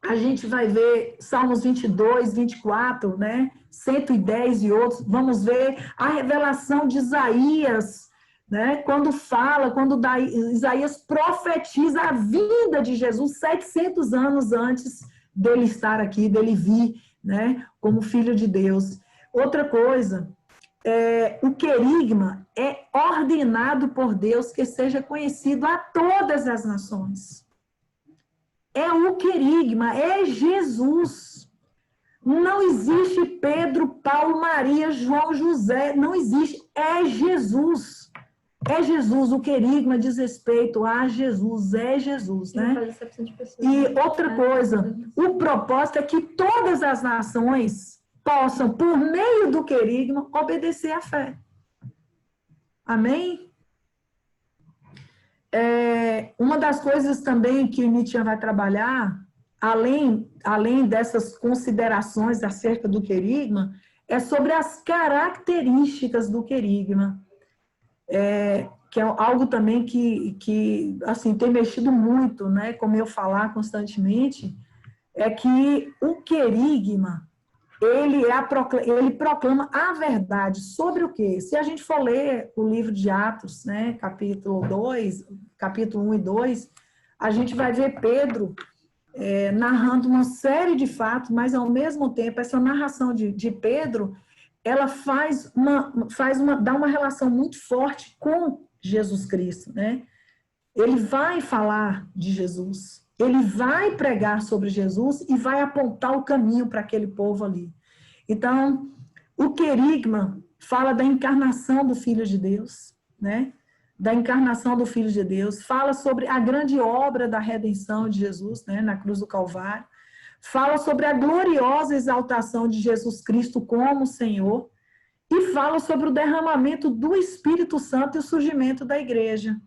a gente vai ver Salmos 22, 24, né? 110 e outros. Vamos ver a revelação de Isaías, né? Quando Isaías profetiza a vinda de Jesus 700 anos antes dele estar aqui, dele vir, né? Como filho de Deus. Outra coisa, o querigma é ordenado por Deus que seja conhecido a todas as nações. É o querigma, é Jesus. Não existe Pedro, Paulo, Maria, João, José, não existe, é Jesus. É Jesus, o querigma diz respeito a Jesus, é Jesus, né? E outra coisa, o propósito é que todas as nações possam, por meio do querigma, obedecer à fé. Amém? Uma das coisas também que o Nietzsche vai trabalhar, além dessas considerações acerca do querigma, é sobre as características do querigma, que é algo também que assim, tem mexido muito, né, como eu falar constantemente, é que o querigma, ele proclama a verdade sobre o quê? Se a gente for ler o livro de Atos, né, capítulo 1 e 2, a gente vai ver Pedro narrando uma série de fatos, mas ao mesmo tempo, essa narração de Pedro, ela dá uma relação muito forte com Jesus Cristo, né? Ele vai falar de Jesus, ele vai pregar sobre Jesus e vai apontar o caminho para aquele povo ali. Então, o querigma fala da encarnação do Filho de Deus, né? Da encarnação do Filho de Deus, fala sobre a grande obra da redenção de Jesus, né, na cruz do Calvário, fala sobre a gloriosa exaltação de Jesus Cristo como Senhor, e fala sobre o derramamento do Espírito Santo e o surgimento da igreja.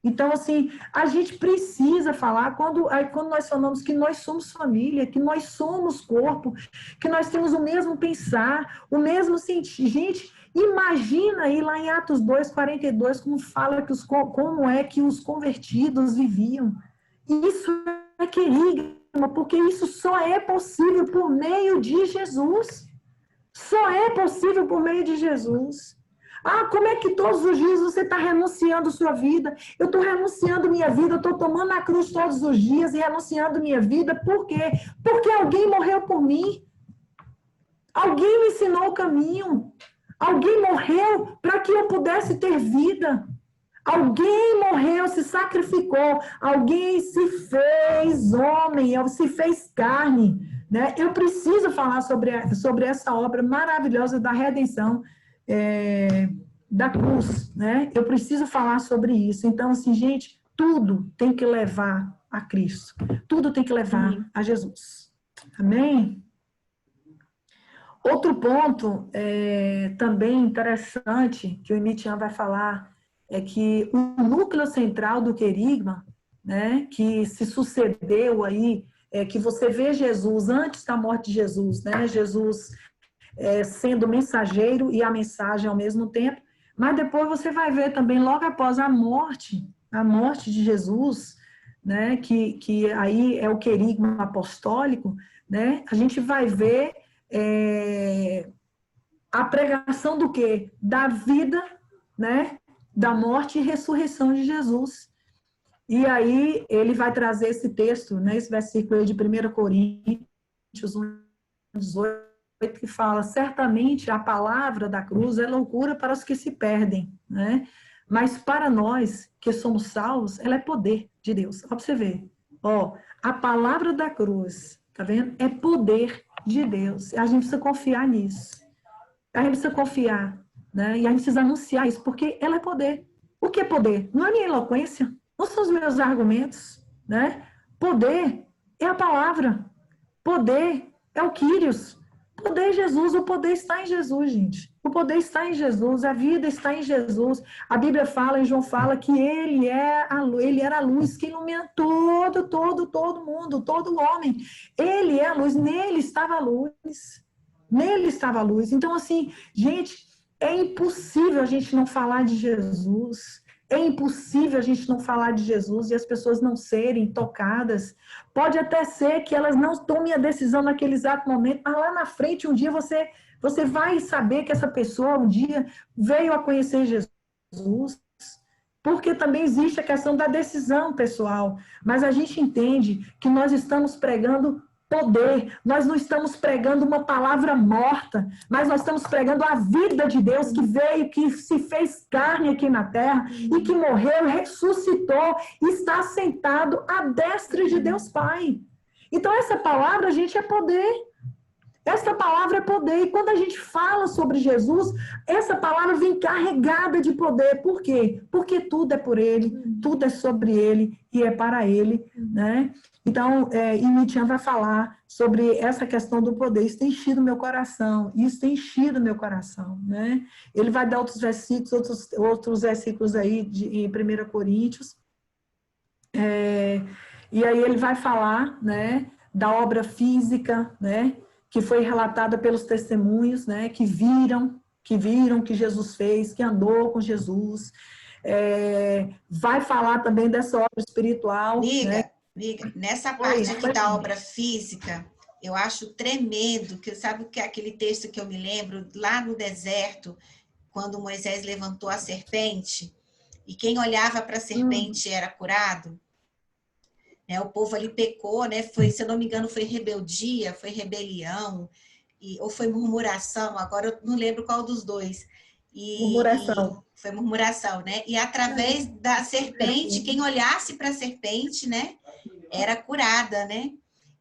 Então, assim, a gente precisa falar, quando nós falamos que nós somos família, que nós somos corpo, que nós temos o mesmo pensar, o mesmo sentir. Gente, imagina aí lá em Atos 2:42, como fala como é que os convertidos viviam. Isso é querigma, porque isso só é possível por meio de Jesus. Só é possível por meio de Jesus. Como é que todos os dias você está renunciando sua vida? Eu estou renunciando minha vida, eu estou tomando a cruz todos os dias e renunciando minha vida. Por quê? Porque alguém morreu por mim. Alguém me ensinou o caminho. Alguém morreu para que eu pudesse ter vida. Alguém morreu, se sacrificou. Alguém se fez homem, se fez carne. Né? Eu preciso falar sobre essa obra maravilhosa da redenção da cruz. Né? Eu preciso falar sobre isso. Então, assim, gente, tudo tem que levar a Cristo. Tudo tem que levar a Jesus. Amém? Outro ponto também interessante que o Emitian vai falar é que o núcleo central do querigma, né, que se sucedeu aí, que você vê Jesus antes da morte de Jesus, né, Jesus sendo mensageiro e a mensagem ao mesmo tempo, mas depois você vai ver também, logo após a morte de Jesus, né, que aí é o querigma apostólico, né, a gente vai ver a pregação do quê? Da vida, né, da morte e ressurreição de Jesus. E aí ele vai trazer esse texto, né, esse versículo aí de 1 Coríntios 1, 18, que fala, certamente a palavra da cruz é loucura para os que se perdem, né? Mas para nós que somos salvos, ela é poder de Deus. Ó, para você ver. Ó, a palavra da cruz, tá vendo? É poder de Deus. A gente precisa confiar nisso. A gente precisa confiar, né? E a gente precisa anunciar isso, porque ela é poder. O que é poder? Não é minha eloquência, não são os meus argumentos, né? Poder é a palavra. Poder é o Kyrios. Poder é Jesus, o poder está em Jesus, gente. O poder está em Jesus, a vida está em Jesus. A Bíblia fala, e João fala, que ele era a luz que ilumina todo mundo, todo homem. Ele é a luz, nele estava a luz. Nele estava a luz. Então, assim, gente, é impossível a gente não falar de Jesus. É impossível a gente não falar de Jesus e as pessoas não serem tocadas. Pode até ser que elas não tomem a decisão naquele exato momento, mas lá na frente, um dia você vai saber que essa pessoa um dia veio a conhecer Jesus, porque também existe a questão da decisão pessoal. Mas a gente entende que nós estamos pregando poder, nós não estamos pregando uma palavra morta, mas nós estamos pregando a vida de Deus que veio, que se fez carne aqui na terra e que morreu, ressuscitou e está sentado à destra de Deus Pai. Então essa palavra, gente, é poder. Essa palavra é poder. E quando a gente fala sobre Jesus, essa palavra vem carregada de poder. Por quê? Porque tudo é por Ele, tudo é sobre Ele e é para Ele, né? Então, Emitian vai falar sobre essa questão do poder. Isso tem enchido meu coração. Isso tem enchido meu coração, né? Ele vai dar outros versículos, outros versículos aí em 1 Coríntios. E aí ele vai falar, né, da obra física, né, que foi relatada pelos testemunhos, né, que viram que Jesus fez, que andou com Jesus. Vai falar também dessa obra espiritual. Liga, nessa parte aqui da obra física, eu acho tremendo, que sabe o que é aquele texto que eu me lembro, lá no deserto, quando Moisés levantou a serpente, e quem olhava para a serpente era curado? O povo ali pecou, né? Se eu não me engano, foi rebeldia, foi rebelião, ou foi murmuração, agora eu não lembro qual dos dois. Murmuração. Foi murmuração, né? E através da serpente, quem olhasse para a serpente, né? Era curada, né?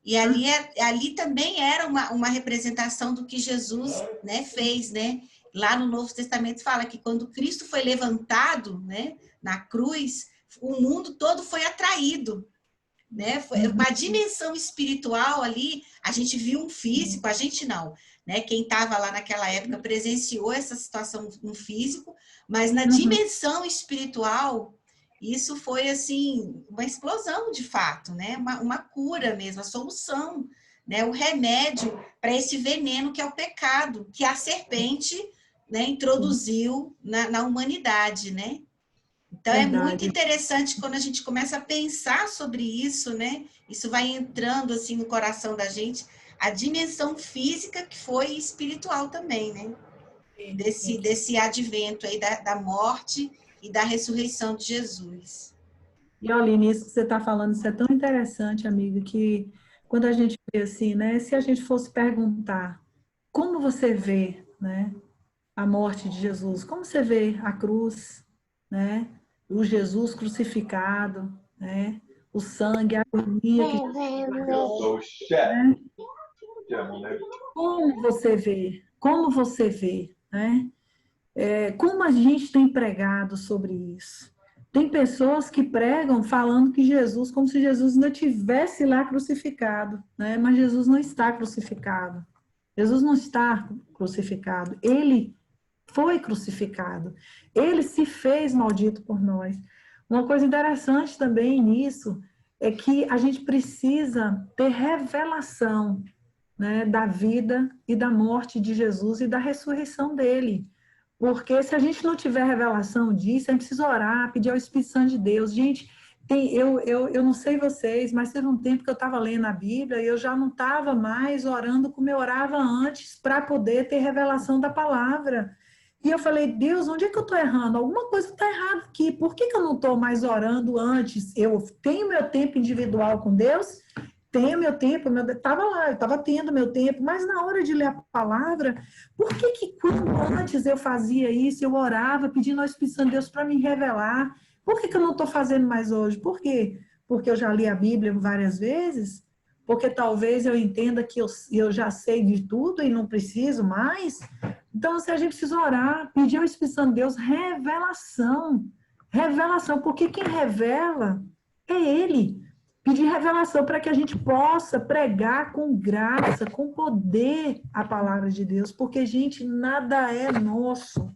E ali também era uma representação do que Jesus, né, fez, né? Lá no Novo Testamento fala que quando Cristo foi levantado, né, na cruz, o mundo todo foi atraído, né? Foi uma dimensão espiritual ali. A gente viu um físico, a gente não, né? Quem estava lá naquela época presenciou essa situação no físico, mas na dimensão espiritual, isso foi assim uma explosão de fato, né? Uma cura mesmo, a solução, né? O remédio para esse veneno que é o pecado, que a serpente, né, introduziu na humanidade, né? Então, verdade. É muito interessante quando a gente começa a pensar sobre isso, né? Isso vai entrando, assim, no coração da gente, a dimensão física que foi espiritual também, né? Desse advento aí da morte e da ressurreição de Jesus. E, Aline, isso que você está falando, isso é tão interessante, amiga, que quando a gente vê assim, né? Se a gente fosse perguntar, como você vê, né? a morte de Jesus? Como você vê a cruz, né? O Jesus crucificado, né? O sangue, a agonia que... né? Como você vê? Como você vê, né? Como a gente tem pregado sobre isso? Tem pessoas que pregam falando que Jesus, como se Jesus ainda estivesse lá crucificado, né? Mas Jesus não está crucificado. Jesus não está crucificado. Ele foi crucificado. Ele se fez maldito por nós. Uma coisa interessante também nisso é que a gente precisa ter revelação, né, da vida e da morte de Jesus e da ressurreição dele. Porque se a gente não tiver revelação disso, a gente precisa orar, pedir ao Espírito Santo de Deus. Gente, eu não sei vocês, mas teve um tempo que eu estava lendo a Bíblia e eu já não estava mais orando como eu orava antes para poder ter revelação da palavra. E eu falei, Deus, onde é que eu estou errando? Alguma coisa está errada aqui. Por que eu não estou mais orando antes? Eu tenho meu tempo individual com Deus, tenho meu tempo, estava lá, eu estava tendo meu tempo, mas na hora de ler a palavra, por que quando antes eu fazia isso, eu orava, pedindo ao Espírito Santo de Deus para me revelar? Por que eu não estou fazendo mais hoje? Por quê? Porque eu já li a Bíblia várias vezes? Porque talvez eu entenda que eu já sei de tudo e não preciso mais? Então, se a gente precisa orar, pedir ao Espírito Santo de Deus revelação, revelação, porque quem revela é Ele. Pedir revelação para que a gente possa pregar com graça, com poder a palavra de Deus, porque, gente, nada é nosso.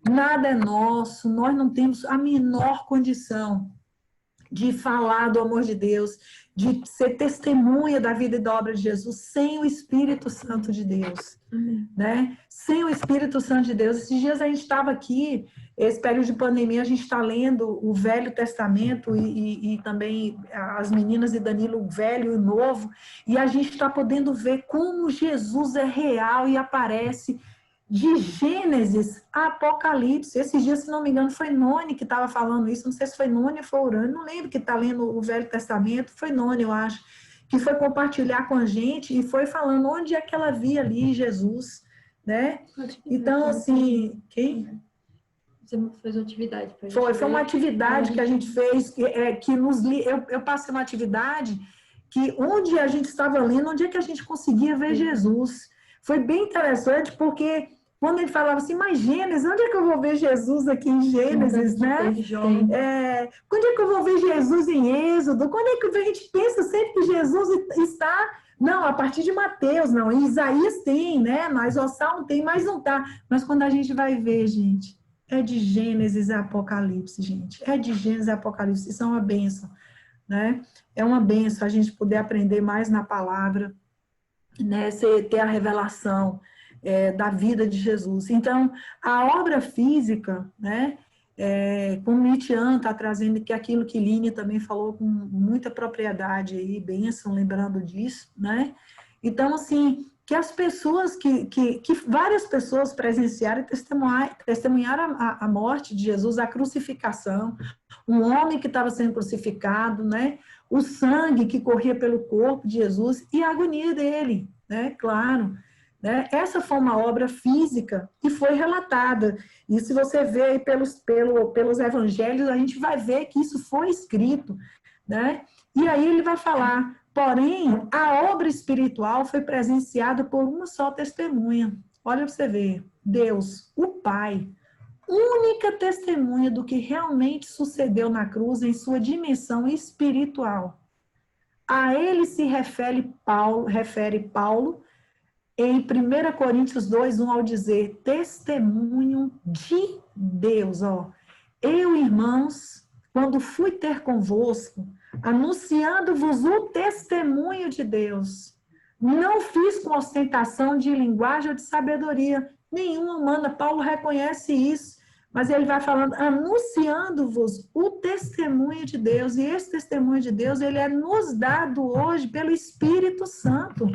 Nada é nosso, nós não temos a menor condição de falar do amor de Deus, de ser testemunha da vida e da obra de Jesus sem o Espírito Santo de Deus, né? Sem o Espírito Santo de Deus. Esses dias a gente estava aqui, esse período de pandemia, a gente está lendo o Velho Testamento e também as meninas e Danilo, o Velho e o Novo, e a gente está podendo ver como Jesus é real e aparece de Gênesis a Apocalipse. Esses dias, se não me engano, foi Noni que estava falando isso, não sei se foi Noni ou foi Urânio, não lembro, que está lendo o Velho Testamento, foi Noni, eu acho, que foi compartilhar com a gente e foi falando onde é que ela via ali Jesus, né? Então, assim, quem? Você fez uma atividade para Foi uma atividade que a gente fez, que eu passei uma atividade que onde a gente estava lendo, onde é que a gente conseguia ver Jesus. Foi bem interessante, porque quando ele falava assim, mas Gênesis, onde é que eu vou ver Jesus aqui em Gênesis, né? Quando é que eu vou ver Jesus em Êxodo? Quando é que a gente pensa sempre que Jesus está... Não, a partir de Mateus, não. Em Isaías tem, né? Mas o Salmo tem, mas não tá. Mas quando a gente vai ver, gente, é de Gênesis a Apocalipse, gente. É de Gênesis a Apocalipse. Isso é uma bênção, né? É uma bênção a gente poder aprender mais na palavra, né, ter a revelação da vida de Jesus. Então, a obra física, né, como Nietzsche está trazendo, que aquilo que Line também falou com muita propriedade aí, bênção, lembrando disso, né? Então, assim, que as pessoas, que várias pessoas presenciaram e testemunharam a morte de Jesus, a crucificação, um homem que estava sendo crucificado, né? O sangue que corria pelo corpo de Jesus e a agonia dele, né? Claro, né? Essa foi uma obra física que foi relatada. E se você vê aí pelos evangelhos, a gente vai ver que isso foi escrito, né? E aí ele vai falar, porém, a obra espiritual foi presenciada por uma só testemunha. Olha para você ver, Deus, o Pai, única testemunha do que realmente sucedeu na cruz em sua dimensão espiritual. A ele se refere Paulo em 1 Coríntios 2:1 ao dizer, testemunho de Deus. Ó. Eu, irmãos, quando fui ter convosco, anunciando-vos o testemunho de Deus, não fiz com ostentação de linguagem ou de sabedoria nenhuma humana. Paulo reconhece isso, mas ele vai falando, anunciando-vos o testemunho de Deus, e esse testemunho de Deus, ele é nos dado hoje pelo Espírito Santo.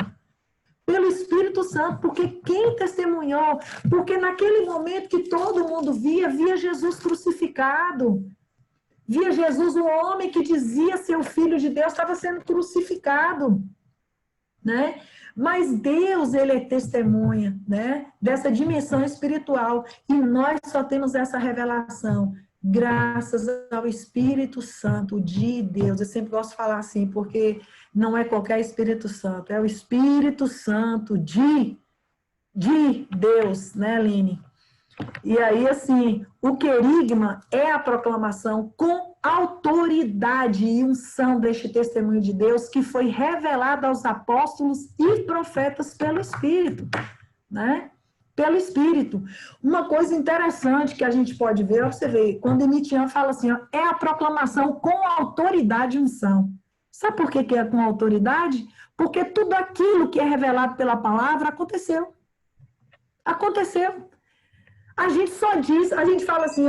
Pelo Espírito Santo, porque quem testemunhou? Porque naquele momento que todo mundo via Jesus crucificado. Via Jesus, o homem que dizia ser o Filho de Deus, estava sendo crucificado. né? Mas Deus, ele é testemunha, né, dessa dimensão espiritual, e nós só temos essa revelação graças ao Espírito Santo de Deus. Eu sempre gosto de falar assim, porque não é qualquer Espírito Santo, é o Espírito Santo de Deus, né, Aline? E aí, assim, o querigma é a proclamação com autoridade e unção deste testemunho de Deus que foi revelado aos apóstolos e profetas pelo Espírito, né? Pelo Espírito. Uma coisa interessante que a gente pode ver, ó, você vê, quando Emitian fala assim, ó, é a proclamação com autoridade e unção. Sabe por que é com autoridade? Porque tudo aquilo que é revelado pela palavra aconteceu. Aconteceu. A gente só diz, a gente fala assim,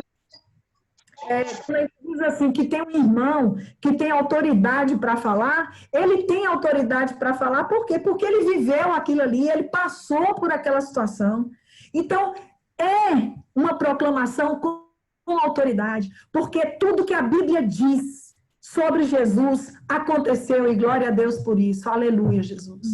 quando a gente diz assim, que tem um irmão que tem autoridade para falar, ele tem autoridade para falar, por quê? Porque ele viveu aquilo ali, ele passou por aquela situação. Então, é uma proclamação com autoridade, porque tudo que a Bíblia diz sobre Jesus aconteceu, e glória a Deus por isso, aleluia, Jesus.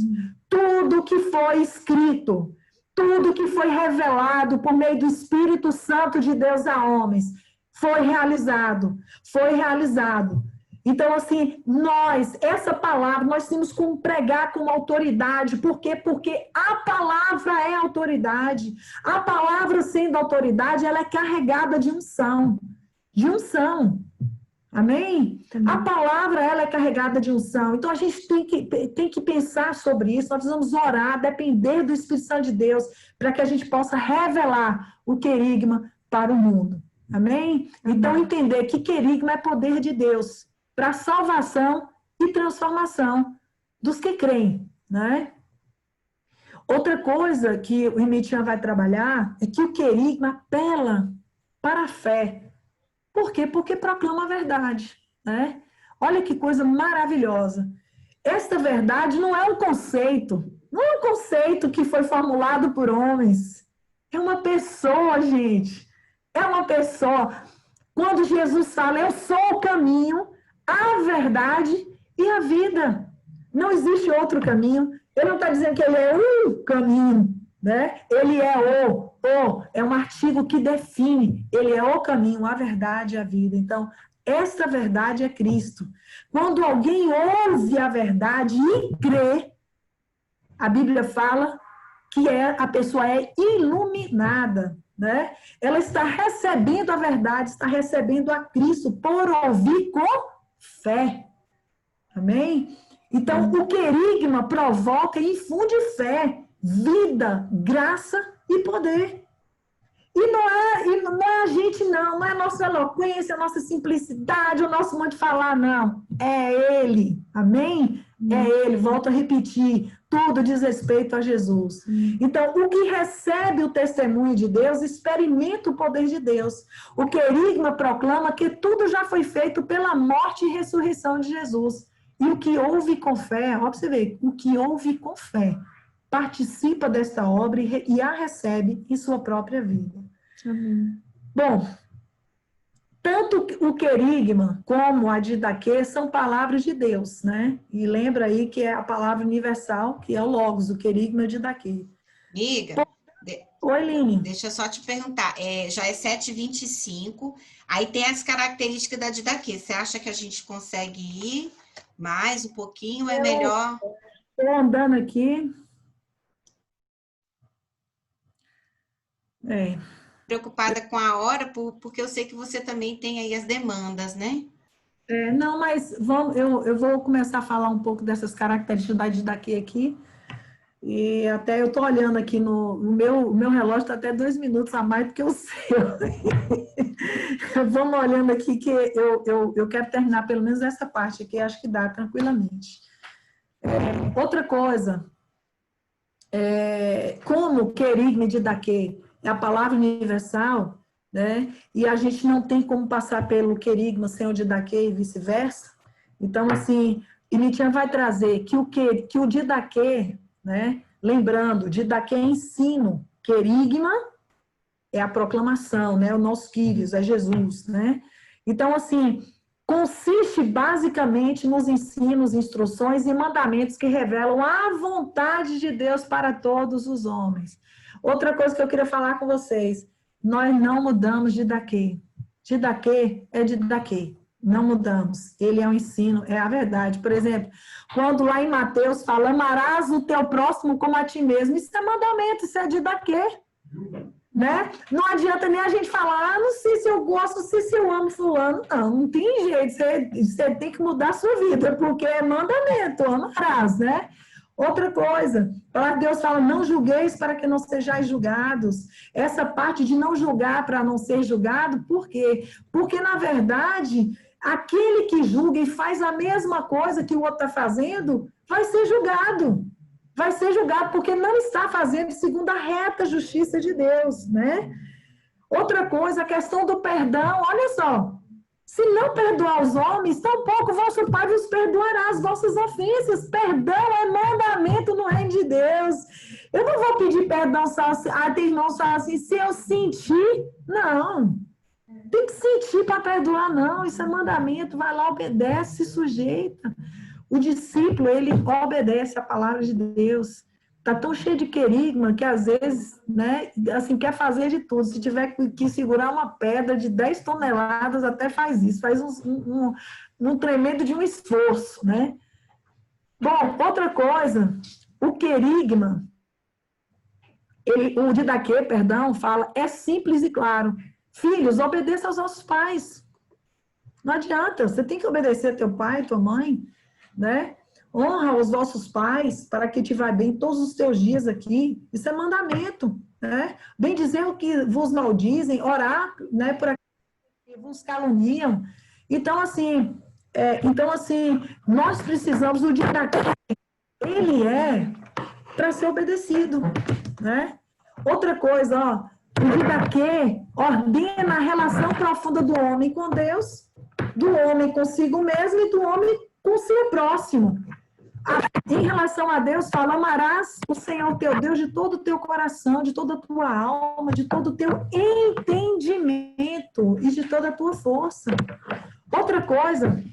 Tudo que foi escrito, tudo que foi revelado por meio do Espírito Santo de Deus a homens, foi realizado, foi realizado. Então, assim, essa palavra, nós temos como pregar com autoridade. Por quê? Porque a palavra é autoridade. A palavra, sendo autoridade, ela é carregada de unção. De unção. Amém? A palavra, ela é carregada de unção. Então, a gente tem que pensar sobre isso. Nós precisamos orar, depender do Espírito Santo de Deus, para que a gente possa revelar o querigma para o mundo. Amém? Então, entender que querigma é poder de Deus para salvação e transformação dos que creem, né? Outra coisa que o Emitian vai trabalhar é que o querigma apela para a fé. Por quê? Porque proclama a verdade, né? Olha que coisa maravilhosa. Esta verdade não é um conceito, não é um conceito que foi formulado por homens. É uma pessoa, gente. É uma pessoa. Quando Jesus fala, eu sou o caminho, a verdade e a vida. Não existe outro caminho. Ele não está dizendo que ele é um caminho, né? Ele é é um artigo que define. Ele é o caminho, a verdade e a vida. Então, essa verdade é Cristo. Quando alguém ouve a verdade e crê, a Bíblia fala que a pessoa é iluminada, né? Ela está recebendo a verdade, está recebendo a Cristo por ouvir com fé. Amém? Então, o querigma provoca e infunde fé, vida, graça e poder. E não é a gente, não é a nossa eloquência, a nossa simplicidade, o nosso modo de falar, não. É Ele. Amém? É Ele. Volto a repetir. Tudo diz respeito a Jesus. Então, o que recebe o testemunho de Deus, experimenta o poder de Deus. O querigma proclama que tudo já foi feito pela morte e ressurreição de Jesus. E o que ouve com fé, ó, pra você ver, o que ouve com fé, participa desta obra e a recebe em sua própria vida. Amém. Bom, tanto o querigma como a didaquê são palavras de Deus, né? E lembra aí que é a palavra universal, que é o logos, o querigma e o didaquê. Amiga, Oi, Line. deixa eu só te perguntar, já é 7h25, aí tem as características da didaquê. Você acha que a gente consegue ir mais um pouquinho, é melhor? Estou andando aqui. Preocupada com a hora, porque eu sei que você também tem aí as demandas, né? Não, mas eu vou começar a falar um pouco dessas características aqui. E até eu estou olhando aqui no meu relógio, está até 2 minutos a mais do que o seu. Vamos olhando aqui que eu quero terminar pelo menos essa parte aqui, acho que dá tranquilamente. Outra coisa, como querigma e didaquê é a palavra universal, né? E a gente não tem como passar pelo querigma sem o didaquê e vice-versa. Então, assim, Emitian vai trazer que o didaquê, né? Lembrando, didaquê é ensino, querigma é a proclamação, né? O nosso Kyrios, é Jesus, né? Então, assim, consiste basicamente nos ensinos, instruções e mandamentos que revelam a vontade de Deus para todos os homens. Outra coisa que eu queria falar com vocês, nós não mudamos de Didaquê. Didaquê é de Didaquê, não mudamos. Ele é um ensino, é a verdade. Por exemplo, quando lá em Mateus fala, amarás o teu próximo como a ti mesmo, isso é mandamento, isso é de Didaquê. Né? Não adianta nem a gente falar, não sei se eu gosto, não sei se eu amo fulano. Não tem jeito, você tem que mudar a sua vida, porque é mandamento, amarás, né? Outra coisa, Deus fala, não julgueis para que não sejais julgados. Essa parte de não julgar para não ser julgado, por quê? Porque, na verdade, aquele que julga e faz a mesma coisa que o outro está fazendo, vai ser julgado. Vai ser julgado porque não está fazendo segundo a reta justiça de Deus, né? Outra coisa, a questão do perdão, olha só, se não perdoar os homens, tampouco vosso Pai vos perdoará as vossas ofensas. Perdão é mandamento no reino de Deus. Eu não vou pedir perdão só assim, tem irmãos que falam assim, se eu sentir, não. Tem que sentir para perdoar, não. Isso é mandamento, vai lá, obedece, se sujeita. O discípulo, ele obedece a palavra de Deus. Está tão cheio de querigma que, às vezes, né, assim, quer fazer de tudo. Se tiver que segurar uma pedra de 10 toneladas, até faz isso. Faz um tremendo de um esforço, né? Bom, outra coisa, o querigma, o Didaquê, perdão, fala, é simples e claro. Filhos, obedeça aos nossos pais. Não adianta, você tem que obedecer a teu pai, tua mãe, né? Honra os vossos pais para que te vá bem todos os teus dias aqui. Isso é mandamento, né? Bem dizer o que vos maldizem, orar, né, por aqueles que vos caluniam. Então, assim, nós precisamos do Didaquê. Ele é para ser obedecido, né? Outra coisa, ó, o Didaquê ordena a relação profunda do homem com Deus, do homem consigo mesmo e do homem com o seu próximo. Em relação a Deus, fala, amarás o Senhor teu Deus de todo o teu coração, de toda a tua alma, de todo o teu entendimento e de toda a tua força. Outra coisa,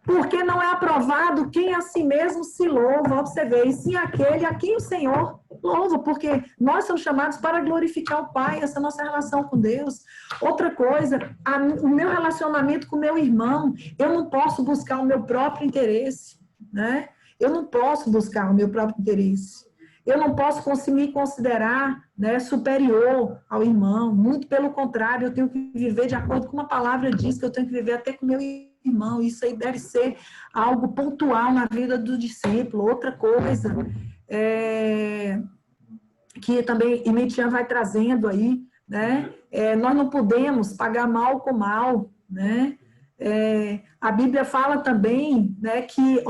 porque não é aprovado quem a si mesmo se louva, observei, e sim aquele a quem o Senhor louva, porque nós somos chamados para glorificar o Pai, essa nossa relação com Deus. Outra coisa, o meu relacionamento com o meu irmão, eu não posso buscar o meu próprio interesse, né? Eu não posso buscar o meu próprio interesse. Eu não posso me considerar, né, superior ao irmão, muito pelo contrário, eu tenho que viver de acordo com uma palavra diz que eu tenho que viver até com o meu irmão. Isso aí deve ser algo pontual na vida do discípulo. Outra coisa, que também Emitian vai trazendo aí, né? Nós não podemos pagar mal com mal, né? A Bíblia fala também, né, que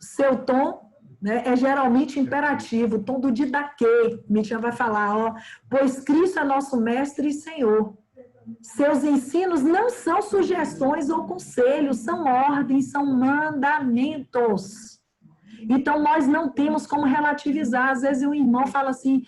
seu tom, né, é geralmente imperativo, o tom do Didaquê. Emitian vai falar, pois Cristo é nosso mestre e Senhor. Seus ensinos não são sugestões ou conselhos, são ordens, são mandamentos. Então, nós não temos como relativizar. Às vezes, um irmão fala assim,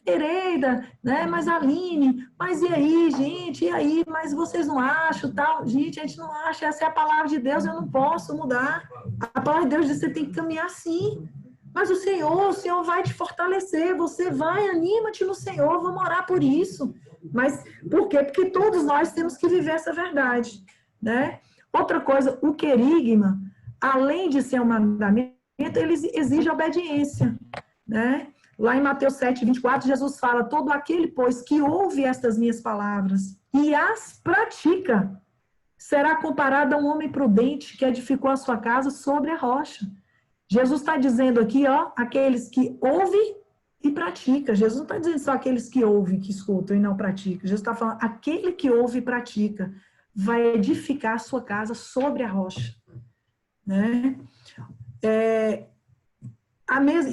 Nereida, né? Mas Aline, mas e aí, gente? E aí? Mas vocês não acham, tal? Gente, a gente não acha. Essa é a palavra de Deus, eu não posso mudar. A palavra de Deus diz que você tem que caminhar assim. Mas o Senhor vai te fortalecer. Você vai, anima-te no Senhor, vamos orar por isso. Mas por quê? Porque todos nós temos que viver essa verdade, né? Outra coisa, o querigma, além de ser um mandamento, ele exige obediência, né? Lá em Mateus 7, 24, Jesus fala, todo aquele, pois, que ouve estas minhas palavras e as pratica, será comparado a um homem prudente que edificou a sua casa sobre a rocha. Jesus está dizendo aqui, aqueles que ouvem e pratica. Jesus não está dizendo só aqueles que ouvem, que escutam e não praticam. Jesus está falando, aquele que ouve e pratica vai edificar a sua casa sobre a rocha, né?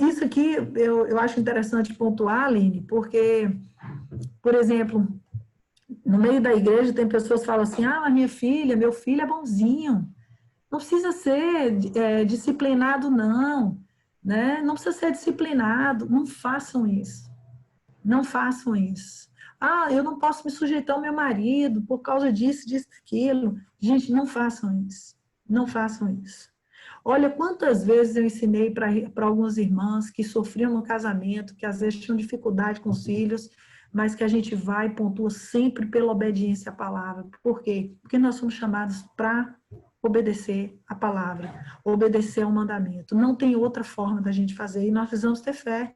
Isso aqui eu acho interessante pontuar, Aline, porque, por exemplo, no meio da igreja tem pessoas que falam assim, mas minha filha, meu filho é bonzinho, não precisa ser disciplinado não, né? Não precisa ser disciplinado, não façam isso, não façam isso. Ah, eu não posso me sujeitar ao meu marido por causa disso, disso, daquilo. Gente, não façam isso. Não façam isso. Olha quantas vezes eu ensinei para algumas irmãs que sofriam no casamento, que às vezes tinham dificuldade com os filhos, mas que a gente vai e pontua sempre pela obediência à palavra. Por quê? Porque nós somos chamados para obedecer a palavra, obedecer ao mandamento. Não tem outra forma da gente fazer, e nós precisamos ter fé.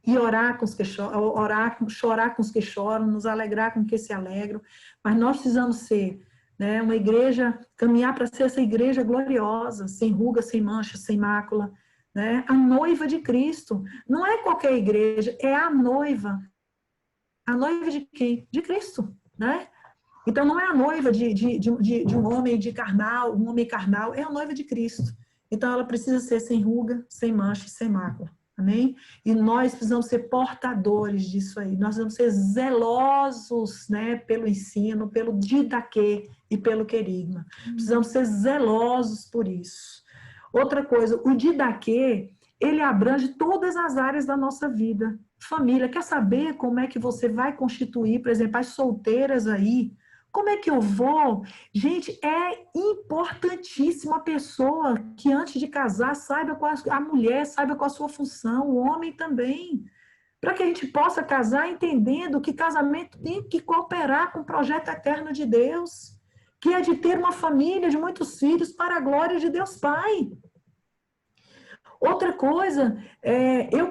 E orar com os que choram, chorar com os que choram, nos alegrar com os que se alegram. Mas nós precisamos ser, né, uma igreja, caminhar para ser essa igreja gloriosa, sem ruga, sem mancha, sem mácula, né? A noiva de Cristo. Não é qualquer igreja, é a noiva. A noiva de quem? De Cristo, né? Então, não é a noiva de um homem carnal, um homem carnal, é a noiva de Cristo. Então, ela precisa ser sem ruga, sem mancha e sem mácula. Amém? E nós precisamos ser portadores disso aí. Nós precisamos ser zelosos, né, pelo ensino, pelo didaquê e pelo querigma. Precisamos ser zelosos por isso. Outra coisa, o didaquê, ele abrange todas as áreas da nossa vida. Família, quer saber como é que você vai constituir, por exemplo, as solteiras aí? Como é que eu vou? Gente, é importantíssimo a pessoa que antes de casar saiba qual a mulher, saiba qual a sua função, o homem também. Para que a gente possa casar entendendo que casamento tem que cooperar com o projeto eterno de Deus, que é de ter uma família de muitos filhos para a glória de Deus Pai. Outra coisa,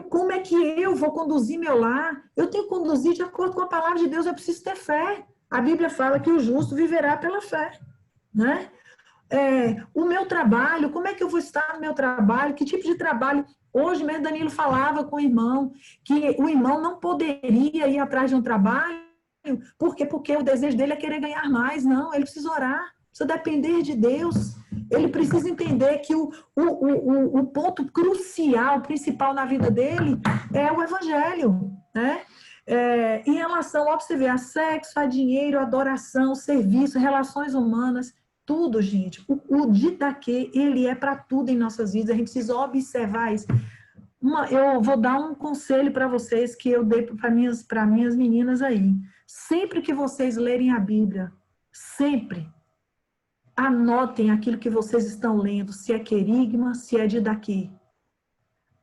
como é que eu vou conduzir meu lar? Eu tenho que conduzir de acordo com a palavra de Deus, eu preciso ter fé. A Bíblia fala que o justo viverá pela fé, né? O meu trabalho, como é que eu vou estar no meu trabalho? Que tipo de trabalho? Hoje mesmo Danilo falava com o irmão que o irmão não poderia ir atrás de um trabalho, porque o desejo dele é querer ganhar mais. Não, ele precisa orar, precisa depender de Deus. Ele precisa entender que o ponto crucial, principal na vida dele é o evangelho, né? Em relação ao que você vê, a sexo, a dinheiro, a adoração, serviço, relações humanas, tudo, gente. O didaquê, ele é para tudo em nossas vidas, a gente precisa observar isso. Eu vou dar um conselho para vocês que eu dei para minhas meninas aí. Sempre que vocês lerem a Bíblia, sempre anotem aquilo que vocês estão lendo, se é querigma, se é didaquê.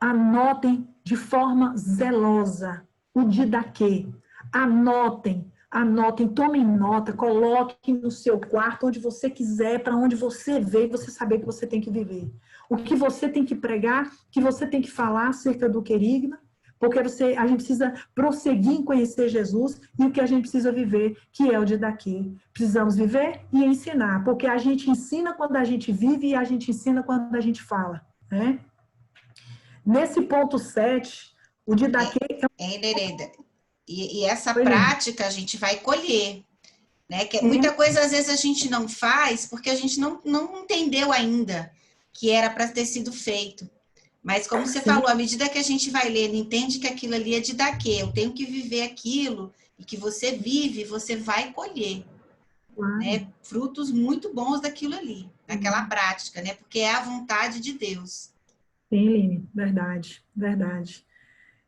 Anotem de forma zelosa o didaquê. Anotem, tomem nota, coloquem no seu quarto, onde você quiser, para onde você vê, você saber que você tem que viver. O que você tem que pregar, que você tem que falar acerca do querigma, porque a gente precisa prosseguir em conhecer Jesus e o que a gente precisa viver, que é o didaquê. Precisamos viver e ensinar, porque a gente ensina quando a gente vive e a gente ensina quando a gente fala, né? Nesse ponto 7, o didaquê... Nereda, e essa prática a gente vai colher, né? Que muita coisa às vezes a gente não faz porque a gente não entendeu ainda que era para ter sido feito. Mas como você falou, à medida que a gente vai lendo, entende que aquilo ali é didaquê, eu tenho que viver aquilo, e que você vive, você vai colher, né? Frutos muito bons daquilo ali, daquela prática, né? Porque é a vontade de Deus. Sim, Line, verdade, verdade.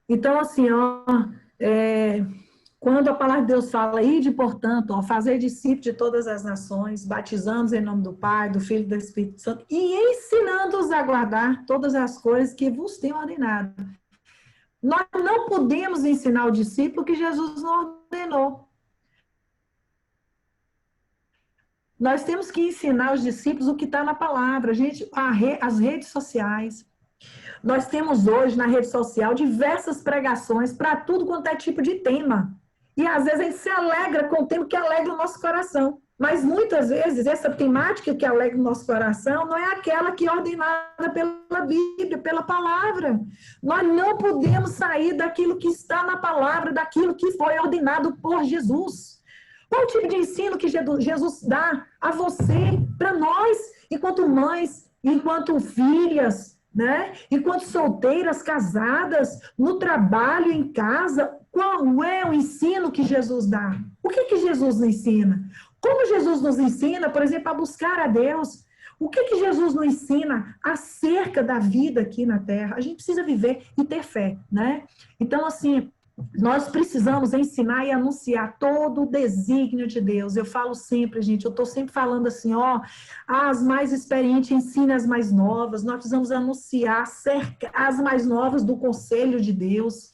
Então, assim, quando a palavra de Deus fala, ide, portanto, fazer discípulos de todas as nações, batizando-os em nome do Pai, do Filho e do Espírito Santo, e ensinando-os a guardar todas as coisas que vos tenho ordenado. Nós não podemos ensinar o discípulo que Jesus não ordenou. Nós temos que ensinar os discípulos o que está na palavra. Gente, as redes sociais. Nós temos hoje na rede social diversas pregações para tudo quanto é tipo de tema. E às vezes a gente se alegra com o tema que alegra o nosso coração. Mas muitas vezes essa temática que alegra o nosso coração não é aquela que é ordenada pela Bíblia, pela palavra. Nós não podemos sair daquilo que está na palavra, daquilo que foi ordenado por Jesus. Qual o tipo de ensino que Jesus dá a você, para nós, enquanto mães, enquanto filhas, né? Enquanto solteiras, casadas, no trabalho, em casa? Qual é o ensino que Jesus dá? O que Jesus nos ensina? Como Jesus nos ensina, por exemplo, a buscar a Deus? O que Jesus nos ensina acerca da vida aqui na Terra? A gente precisa viver e ter fé, né? Então, assim, Nós precisamos ensinar e anunciar todo o desígnio de Deus. Eu falo sempre, gente, eu estou sempre falando assim, ó, as mais experientes ensinem as mais novas. Nós precisamos anunciar as mais novas do conselho de Deus,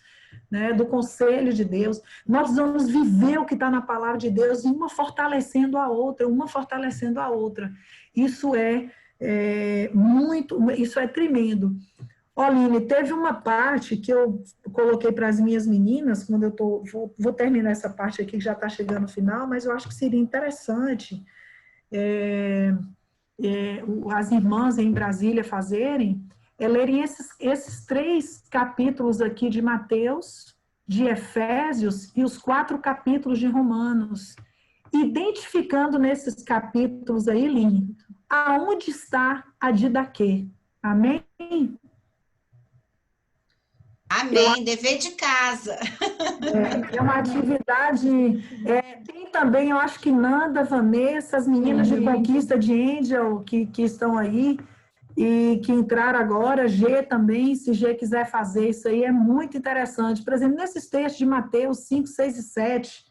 né, do conselho de Deus. Nós precisamos viver o que está na palavra de Deus, uma fortalecendo a outra, uma fortalecendo a outra. Isso isso é tremendo. Oline, teve uma parte que eu coloquei para as minhas meninas, quando vou terminar essa parte aqui, que já está chegando no final, mas eu acho que seria interessante as irmãs em Brasília fazerem, lerem esses 3 capítulos aqui de Mateus, de Efésios e os 4 capítulos de Romanos, identificando nesses capítulos aí, Lini, aonde está a didaquê. Amém? Amém, dever de casa. É uma atividade, tem também, eu acho que Nanda, Vanessa, as meninas de Conquista de Angel, que estão aí, e que entraram agora, G também, se G quiser fazer isso aí, é muito interessante. Por exemplo, nesses textos de Mateus 5, 6 e 7,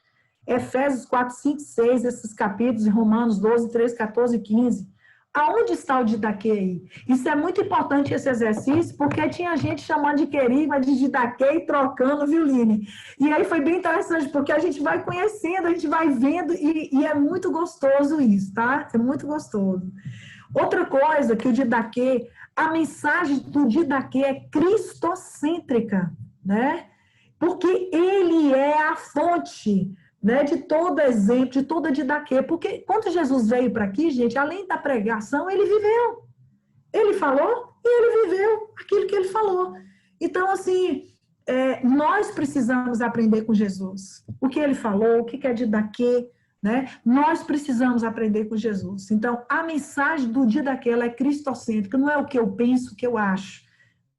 Efésios 4, 5 e 6, esses capítulos, Romanos 12, 13, 14 e 15, aonde está o didaquê aí? Isso é muito importante, esse exercício, porque tinha gente chamando de querigma, de didaquê e trocando, viu, Line? E aí foi bem interessante, porque a gente vai conhecendo, a gente vai vendo, e é muito gostoso isso, tá? É muito gostoso. Outra coisa que o didaquê, a mensagem do didaquê é cristocêntrica, né? Porque ele é a fonte, né, de todo exemplo, de toda didaquê. Porque quando Jesus veio para aqui, gente, além da pregação, ele viveu. Ele falou e ele viveu aquilo que ele falou. Então, assim, nós precisamos aprender com Jesus. O que ele falou, o que é didaquê, né? Nós precisamos aprender com Jesus. Então, a mensagem do didaquê, ela é cristocêntrica, não é o que eu penso, o que eu acho,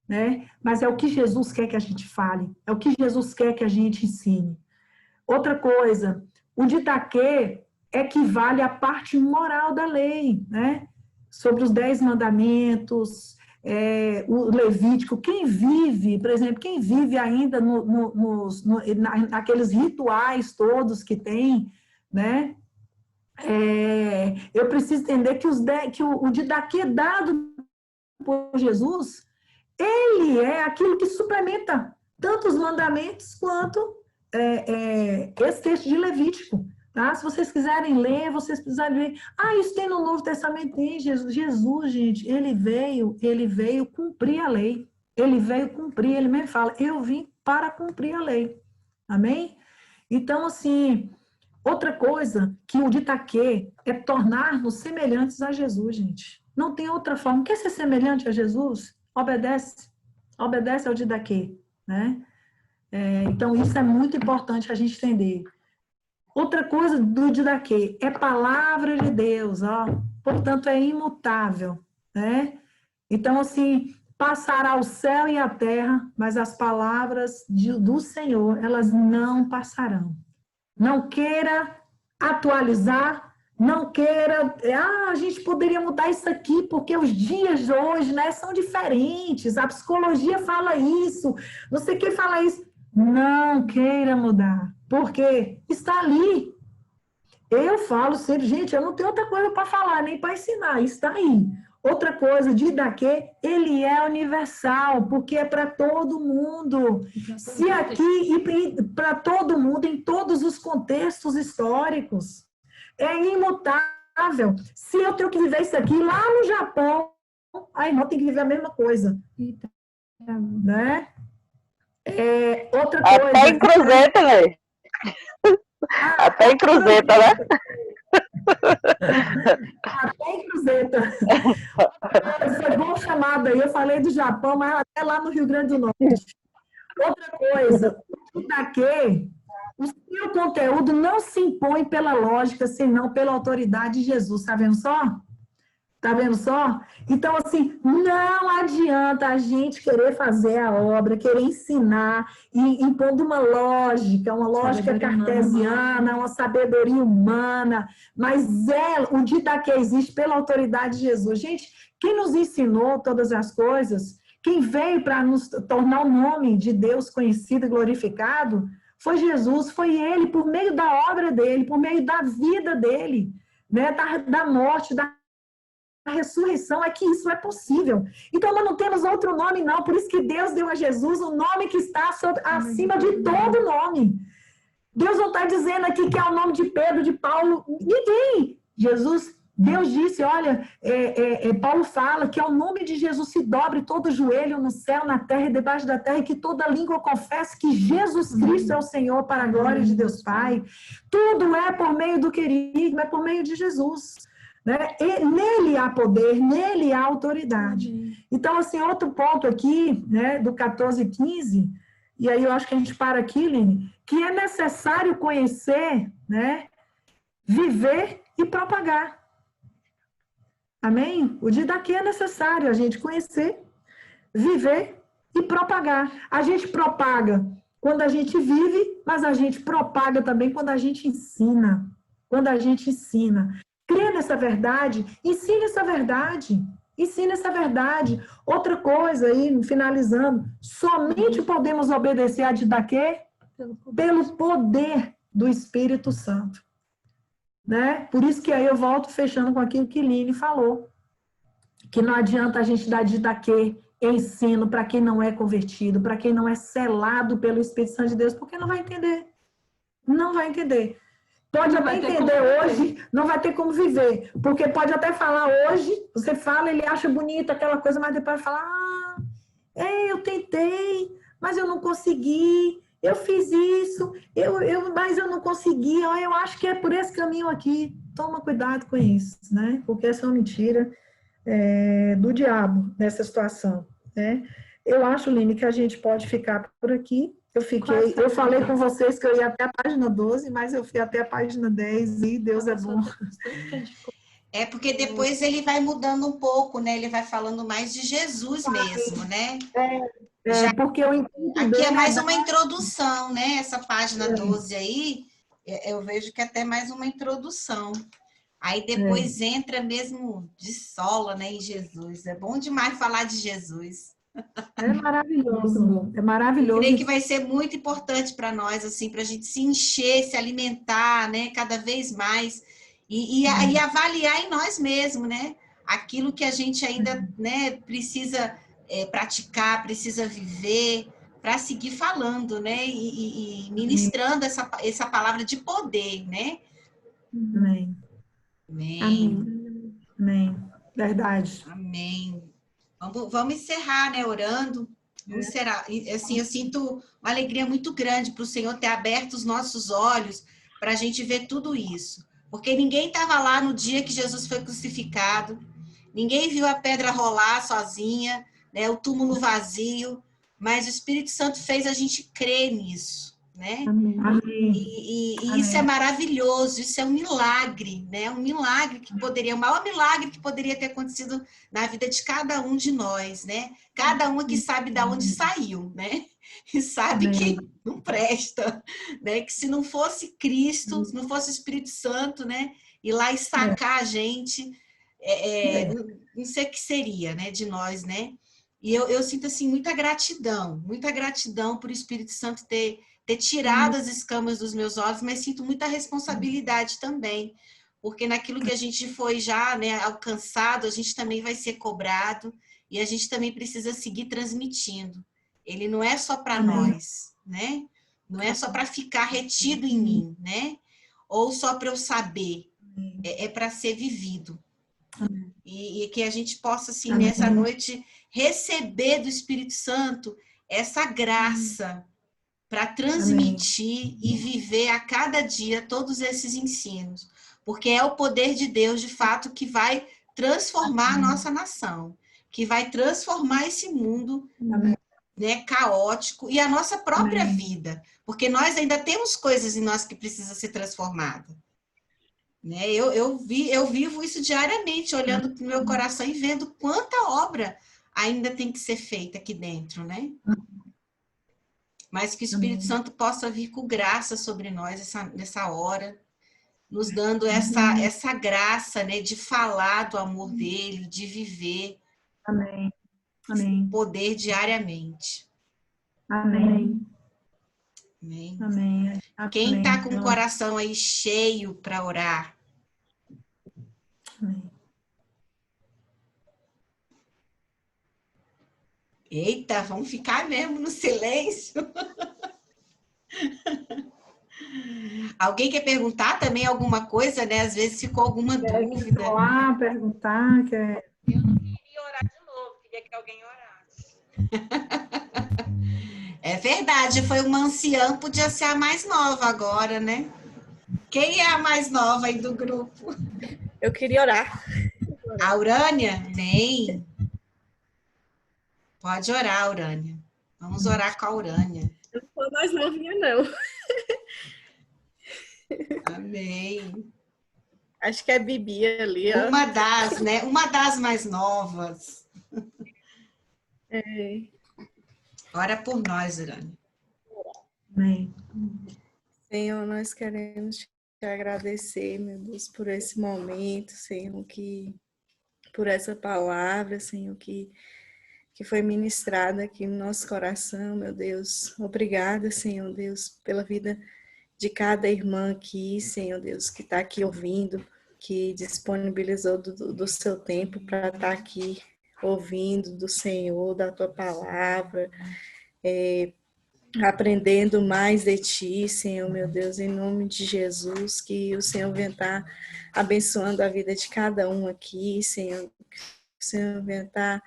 né? Mas é o que Jesus quer que a gente fale, é o que Jesus quer que a gente ensine. Outra coisa, o didaquê equivale à parte moral da lei, né? Sobre os 10 mandamentos, o Levítico, quem vive, por exemplo, quem vive ainda naqueles rituais todos que tem, né? Eu preciso entender que o didaquê dado por Jesus, ele é aquilo que suplementa tanto os mandamentos quanto esse texto de Levítico, tá? Se vocês quiserem ler, vocês precisarem ver. Isso tem no Novo Testamento, tem Jesus. Jesus, gente, ele veio cumprir a lei. Ele veio cumprir, ele mesmo fala, eu vim para cumprir a lei. Amém? Então, assim, outra coisa que o didaquê é tornar-nos semelhantes a Jesus, gente. Não tem outra forma. Quer ser semelhante a Jesus? Obedece ao didaquê, né? Então, isso é muito importante a gente entender. Outra coisa do didaquê é palavra de Deus, ó. Portanto, é imutável, né? Então, assim, passará o céu e a terra, mas as palavras do Senhor, elas não passarão. Não queira atualizar, não queira... a gente poderia mudar isso aqui, porque os dias de hoje, né, são diferentes. A psicologia fala isso, não sei quem fala isso. Não queira mudar, porque está ali. Eu falo sempre, gente, eu não tenho outra coisa para falar, nem para ensinar, está aí. Outra coisa, didaquê, ele é universal, porque é para todo mundo. Se aqui, e para todo mundo, em todos os contextos históricos, é imutável. Se eu tenho que viver isso aqui lá no Japão, a irmã tem que viver a mesma coisa. Né? Outra coisa... Até em cruzeta, velho. Até em cruzeta, né? Até em cruzeta. Foi bom chamada aí. Eu falei do Japão, mas até lá no Rio Grande do Norte. Outra coisa, o didaquê, o seu conteúdo não se impõe pela lógica, senão pela autoridade de Jesus. Tá vendo só? Tá vendo só? Então, assim, não adianta a gente querer fazer a obra, querer ensinar, impondo uma lógica cartesiana, uma sabedoria humana, mas o didaquê existe pela autoridade de Jesus. Gente, quem nos ensinou todas as coisas, Quem veio para nos tornar o nome de Deus conhecido e glorificado foi Jesus, foi Ele, por meio da obra dele, por meio da vida dele, né? Da morte, da ressurreição, é que isso é possível. Então, nós não temos outro nome, não. Por isso que Deus deu a Jesus o nome que está acima de todo nome. Deus não está dizendo aqui que é o nome de Pedro, de Paulo, ninguém. Deus disse, olha, Paulo fala que ao nome de Jesus se dobre todo joelho no céu, na terra e debaixo da terra, e que toda língua confesse que Jesus Cristo é o Senhor para a glória de Deus Pai. Tudo é por meio do querigma, é por meio de Jesus. Né? E nele há poder, nele há autoridade. Então, assim, outro ponto aqui, né, do 14 e 15, e aí eu acho que a gente para aqui, Lene, que é necessário conhecer, né, viver e propagar. Amém? O didaquê é necessário a gente conhecer, viver e propagar. A gente propaga quando a gente vive, mas a gente propaga também quando a gente ensina. Quando a gente ensina. Crê nessa verdade, ensine essa verdade. Ensine essa verdade. Outra coisa aí, finalizando, somente podemos obedecer a didaquê pelo poder do Espírito Santo. Né? Por isso que aí eu volto fechando com aquilo que Lili falou, que não adianta a gente dar didaquê, ensino para quem não é convertido, para quem não é selado pelo Espírito Santo de Deus, porque não vai entender. Não vai entender. Pode até entender hoje, não vai ter como viver, porque pode até falar hoje, você fala, ele acha bonita aquela coisa, mas depois fala, eu tentei, mas eu não consegui, eu fiz isso, mas eu não consegui, eu acho que é por esse caminho aqui. Toma cuidado com isso, né? Porque essa é uma mentira do diabo nessa situação, né? Eu acho, Line, que a gente pode ficar por aqui. Eu falei com vocês que eu ia até a página 12, mas eu fui até a página 10 e Deus é bom. É porque depois ele vai mudando um pouco, né? Ele vai falando mais de Jesus mesmo, né? Porque eu entendi. Aqui é mais uma introdução, né? Essa página 12 aí, eu vejo que é até mais uma introdução. Aí depois entra mesmo de sola, né, em Jesus. É bom demais falar de Jesus. É maravilhoso, é maravilhoso. Eu creio que vai ser muito importante para nós, assim, para a gente se encher, se alimentar, né, cada vez mais, e avaliar em nós mesmos, né, aquilo que a gente ainda, né, precisa praticar, precisa viver, para seguir falando, né, e ministrando essa palavra de poder, né. Amém. Amém. Amém. Verdade. Amém. Vamos encerrar, né, orando. Vamos encerrar. Assim, eu sinto uma alegria muito grande para o Senhor ter aberto os nossos olhos para a gente ver tudo isso. Porque ninguém estava lá no dia que Jesus foi crucificado, ninguém viu a pedra rolar sozinha, né, o túmulo vazio, mas o Espírito Santo fez a gente crer nisso, né? Amém. E isso é maravilhoso, isso é um milagre, né? Um milagre que poderia, o maior milagre que poderia ter acontecido na vida de cada um de nós, né? Cada um que sabe de onde saiu, né? E sabe que não presta, né? Que se não fosse Cristo, se não fosse o Espírito Santo, né? Ir lá e sacar a gente, não sei o que seria, né? De nós, né? E eu sinto, assim, muita gratidão por o Espírito Santo ter tirado as escamas dos meus olhos, mas sinto muita responsabilidade também, porque naquilo que a gente foi já, né, alcançado, a gente também vai ser cobrado, e a gente também precisa seguir transmitindo. Ele não é só para nós, né? Não é só para ficar retido em mim, né? Ou só para eu saber, é para ser vivido. E que a gente possa, assim, nessa noite, receber do Espírito Santo essa graça para transmitir e viver a cada dia todos esses ensinos. Porque é o poder de Deus, de fato, que vai transformar a nossa nação, que vai transformar esse mundo, né, caótico e a nossa própria vida. Porque nós ainda temos coisas em nós que precisam ser transformadas. Né? Eu vivo isso diariamente, olhando para o meu coração e vendo quanta obra ainda tem que ser feita aqui dentro, né? Mas que o Espírito Santo possa vir com graça sobre nós nessa hora, nos dando essa graça, né, de falar do amor dele, de viver. Amém. Amém. poder diariamente. Amém. Amém. Amém. Quem está com o Amém. coração aí cheio para orar? Amém. Eita, vamos ficar mesmo no silêncio. Alguém quer perguntar também alguma coisa, né? Às vezes ficou alguma Quer dúvida. falar, perguntar, quer... Eu queria orar de novo, queria que alguém orasse. É verdade, foi uma anciã, podia ser a mais nova agora, né? Quem é a mais nova aí do grupo? Eu queria orar. A Urânia? Amém. Pode orar, Urânia. Vamos orar com a Urânia. Eu não sou mais novinha, não. Amém. Acho que é Bibi ali, ó. Uma das, né? Uma das mais novas. É. Ora por nós, Urânia. Amém. Senhor, nós queremos te agradecer, meu Deus, por esse momento, Senhor, por essa palavra, Senhor, que foi ministrada aqui no nosso coração, meu Deus. Obrigada, Senhor Deus, pela vida de cada irmã aqui, Senhor Deus, que está aqui ouvindo, que disponibilizou do seu tempo para estar aqui ouvindo do Senhor, da tua palavra, aprendendo mais de ti, Senhor, meu Deus, em nome de Jesus, que o Senhor venha estar abençoando a vida de cada um aqui, Senhor, que o Senhor venha estar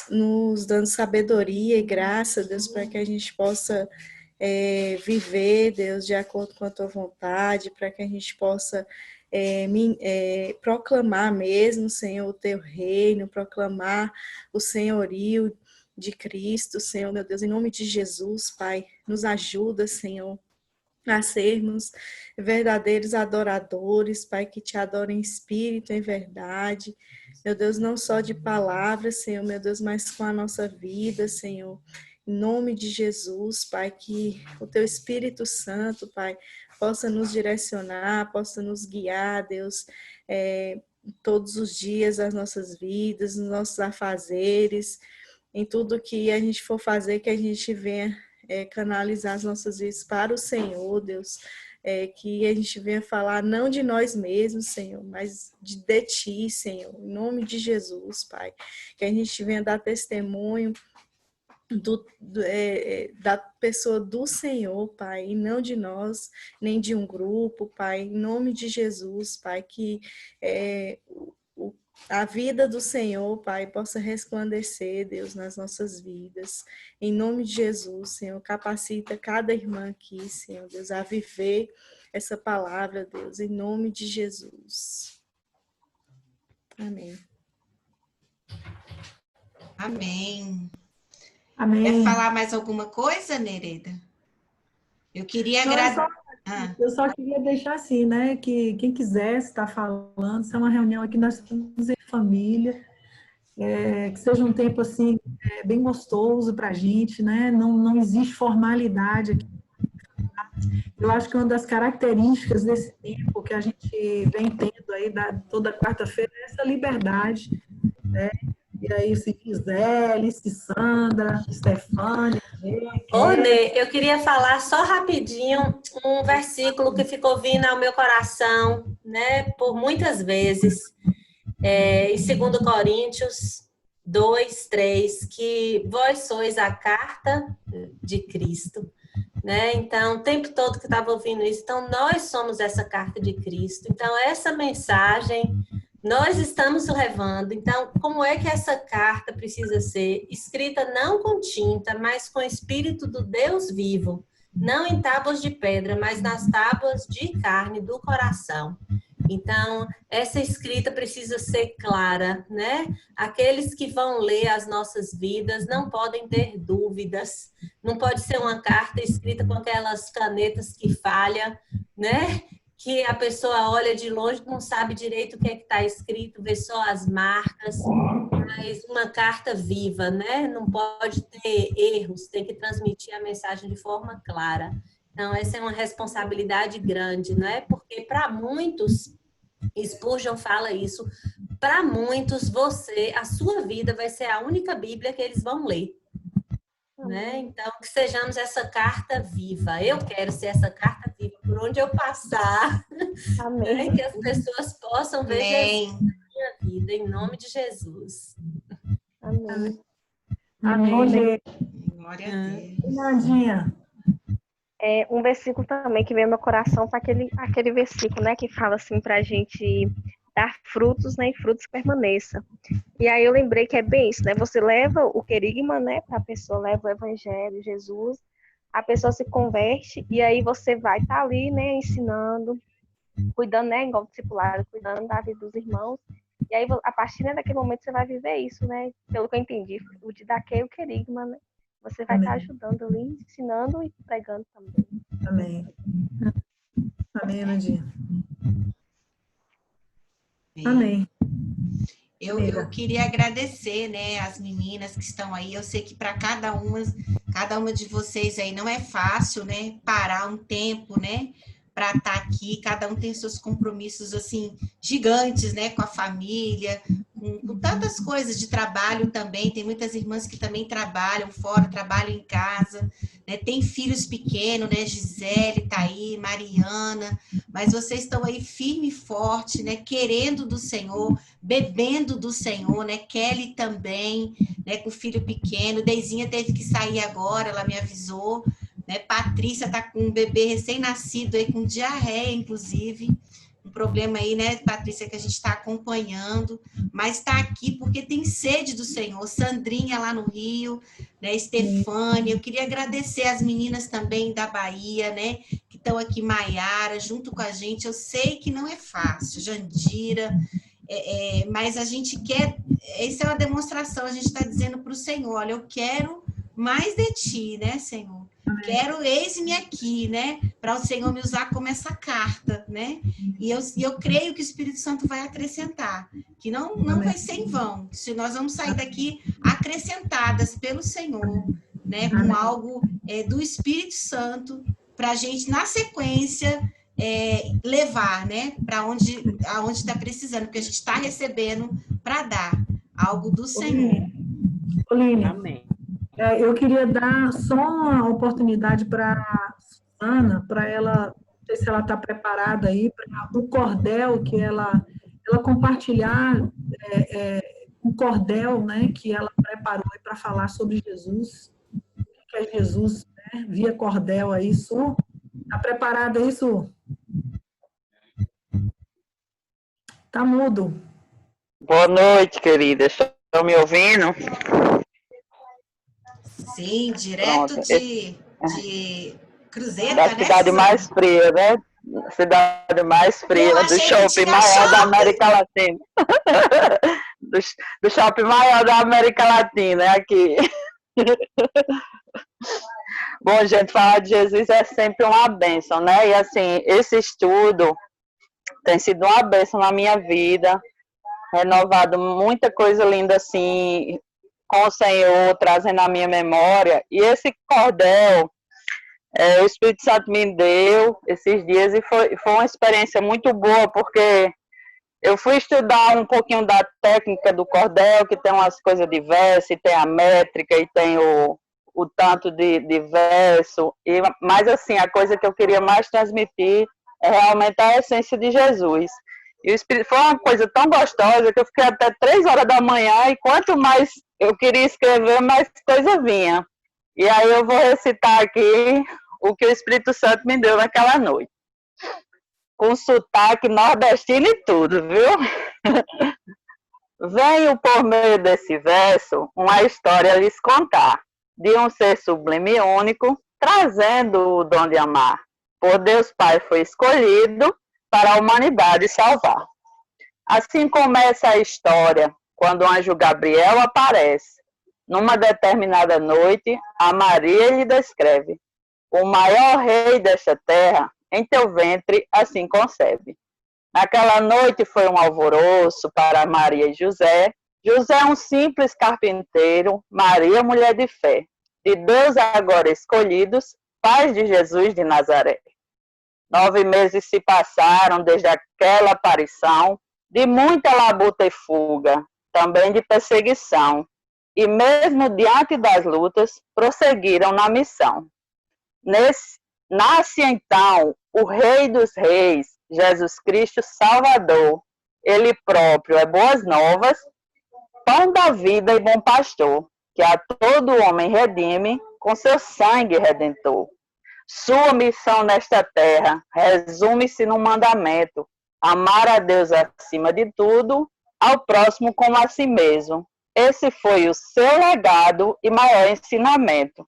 nos dando sabedoria e graça, Deus, para que a gente possa viver, Deus, de acordo com a tua vontade, para que a gente possa proclamar mesmo, Senhor, o teu reino, proclamar o senhorio de Cristo, Senhor, meu Deus, em nome de Jesus, Pai, nos ajuda, Senhor, a sermos verdadeiros adoradores, Pai, que te adorem em espírito, em verdade, meu Deus, não só de palavras, Senhor, meu Deus, mas com a nossa vida, Senhor, em nome de Jesus, Pai, que o teu Espírito Santo, Pai, possa nos direcionar, possa nos guiar, Deus, todos os dias das nossas vidas, nos nossos afazeres, em tudo que a gente for fazer, que a gente venha canalizar as nossas vidas para o Senhor, Deus, que a gente venha falar não de nós mesmos, Senhor, mas de ti, Senhor, em nome de Jesus, Pai, que a gente venha dar testemunho da pessoa do Senhor, Pai, e não de nós, nem de um grupo, Pai, em nome de Jesus, Pai, que a vida do Senhor, Pai, possa resplandecer, Deus, nas nossas vidas. Em nome de Jesus, Senhor, capacita cada irmã aqui, Senhor, Deus, a viver essa palavra, Deus, em nome de Jesus. Amém. Amém. Amém. Quer falar mais alguma coisa, Nereida? Eu queria agradecer. Eu só queria deixar assim, né, que quem quisesse estar falando, isso é uma reunião aqui, nós estamos em família, que seja um tempo assim, bem gostoso para a gente, né, não existe formalidade aqui. Eu acho que uma das características desse tempo que a gente vem tendo aí toda quarta-feira é essa liberdade, né? E aí, se Gisele, se Sandra, Stefânia, Ô, Nê, eu queria falar só rapidinho um versículo que ficou vindo ao meu coração, né, por muitas vezes, em 2 Coríntios 2:3, que vós sois a carta de Cristo, né? Então, o tempo todo que estava ouvindo isso, então nós somos essa carta de Cristo. Então, essa mensagem nós estamos levando. Então, como é que essa carta precisa ser escrita não com tinta, mas com o Espírito do Deus vivo, não em tábuas de pedra, mas nas tábuas de carne do coração. Então, essa escrita precisa ser clara, né? Aqueles que vão ler as nossas vidas não podem ter dúvidas. Não pode ser uma carta escrita com aquelas canetas que falham, né? Que a pessoa olha de longe, não sabe direito o que é que está escrito, vê só as marcas, mas uma carta viva, né? Não pode ter erros, tem que transmitir a mensagem de forma clara. Então, essa é uma responsabilidade grande, não é? Porque para muitos, Spurgeon fala isso, para muitos, a sua vida vai ser a única Bíblia que eles vão ler. Né? Então, que sejamos essa carta viva. Eu quero ser essa carta viva por onde eu passar. Amém. Né? Que as pessoas possam ver Jesus na minha vida, em nome de Jesus. Amém. Amém, gente. Glória a Deus. Nandinha. Um versículo também que veio no meu coração foi aquele versículo, né, que fala assim pra gente dar frutos, né, e frutos permaneçam. E aí eu lembrei que é bem isso, né, você leva o querigma, né, pra pessoa, leva o evangelho, Jesus, a pessoa se converte, e aí você vai estar ali, né, ensinando, cuidando, né, igual discipulado, cuidando da vida dos irmãos, e aí a partir, né, daquele momento você vai viver isso, né, pelo que eu entendi, o de daquele o querigma, né, você vai estar ajudando ali, ensinando e pregando também. Amém. Amém, Nandinha. Amém. Eu queria agradecer, né, as meninas que estão aí. Eu sei que para cada uma de vocês aí não é fácil, né, parar um tempo, né, para estar aqui. Cada um tem seus compromissos assim gigantes, né, com a família, com tantas coisas de trabalho também. Tem muitas irmãs que também trabalham fora, trabalham em casa, né? Tem filhos pequenos, né? Gisele tá aí, Mariana, mas vocês estão aí firme e forte, né? Querendo do Senhor, bebendo do Senhor, né? Kelly também, né? Com filho pequeno. Deizinha teve que sair agora, ela me avisou, né? Patrícia tá com um bebê recém-nascido aí, com diarreia, inclusive. Um problema aí, né, Patrícia, que a gente está acompanhando, mas está aqui porque tem sede do Senhor. Sandrinha lá no Rio, né, Estefânia, eu queria agradecer as meninas também da Bahia, né, que estão aqui, Maiara, junto com a gente. Eu sei que não é fácil, Jandira, mas a gente quer, essa é uma demonstração, a gente está dizendo para o Senhor, olha, eu quero mais de ti, né, Senhor? Quero, eis-me aqui, né? Para o Senhor me usar como essa carta, né? E eu creio que o Espírito Santo vai acrescentar, que não vai ser em vão, se nós vamos sair daqui acrescentadas pelo Senhor, né? Com algo do Espírito Santo, para a gente, na sequência, levar, né? Para aonde está precisando, porque a gente está recebendo para dar algo do Senhor. Oline, Amém. eu queria dar só uma oportunidade para a Ana, para ela, não sei se ela está preparada aí, para o cordel que ela compartilhar, um cordel, né, que ela preparou para falar sobre Jesus, que é Jesus, né, via cordel aí, Su. Está preparada aí, Su? Está mudo. Boa noite, querida. Estão me ouvindo? Sim, direto Pronto. de Cruzeta, Da né, cidade Suzana? mais fria, né? Cidade mais fria, Eu do achei que shopping tinha maior da shopping. América Latina. Do shopping maior da América Latina, aqui. Bom, gente, falar de Jesus é sempre uma bênção, né? E assim, esse estudo tem sido uma bênção na minha vida, renovado muita coisa linda, assim, com o Senhor, trazendo à minha memória. E esse cordel, o Espírito Santo me deu esses dias e foi uma experiência muito boa, porque eu fui estudar um pouquinho da técnica do cordel, que tem umas coisas de verso, e tem a métrica, e tem o tanto de verso, mas assim, a coisa que eu queria mais transmitir é realmente a essência de Jesus. E o Espírito foi uma coisa tão gostosa que eu fiquei até 3 horas da manhã, e quanto mais eu queria escrever, mais coisa vinha. E aí eu vou recitar aqui o que o Espírito Santo me deu naquela noite. Com sotaque nordestino e tudo, viu? Venho por meio desse verso uma história a lhes contar, de um ser sublime e único, trazendo o dom de amar. Por Deus Pai foi escolhido para a humanidade salvar. Assim começa a história, quando o anjo Gabriel aparece. Numa determinada noite, a Maria lhe descreve: o maior rei desta terra, em teu ventre assim concebe. Naquela noite foi um alvoroço para Maria e José. José um simples carpinteiro, Maria mulher de fé. De Deus agora escolhidos, pais de Jesus de Nazaré. 9 meses se passaram desde aquela aparição, de muita labuta e fuga, também de perseguição, e mesmo diante das lutas, prosseguiram na missão. Nasce então o Rei dos Reis, Jesus Cristo Salvador. Ele próprio é boas novas, pão da vida e bom pastor, que a todo homem redime com seu sangue redentor. Sua missão nesta terra resume-se num mandamento: amar a Deus acima de tudo, ao próximo como a si mesmo. Esse foi o seu legado e maior ensinamento.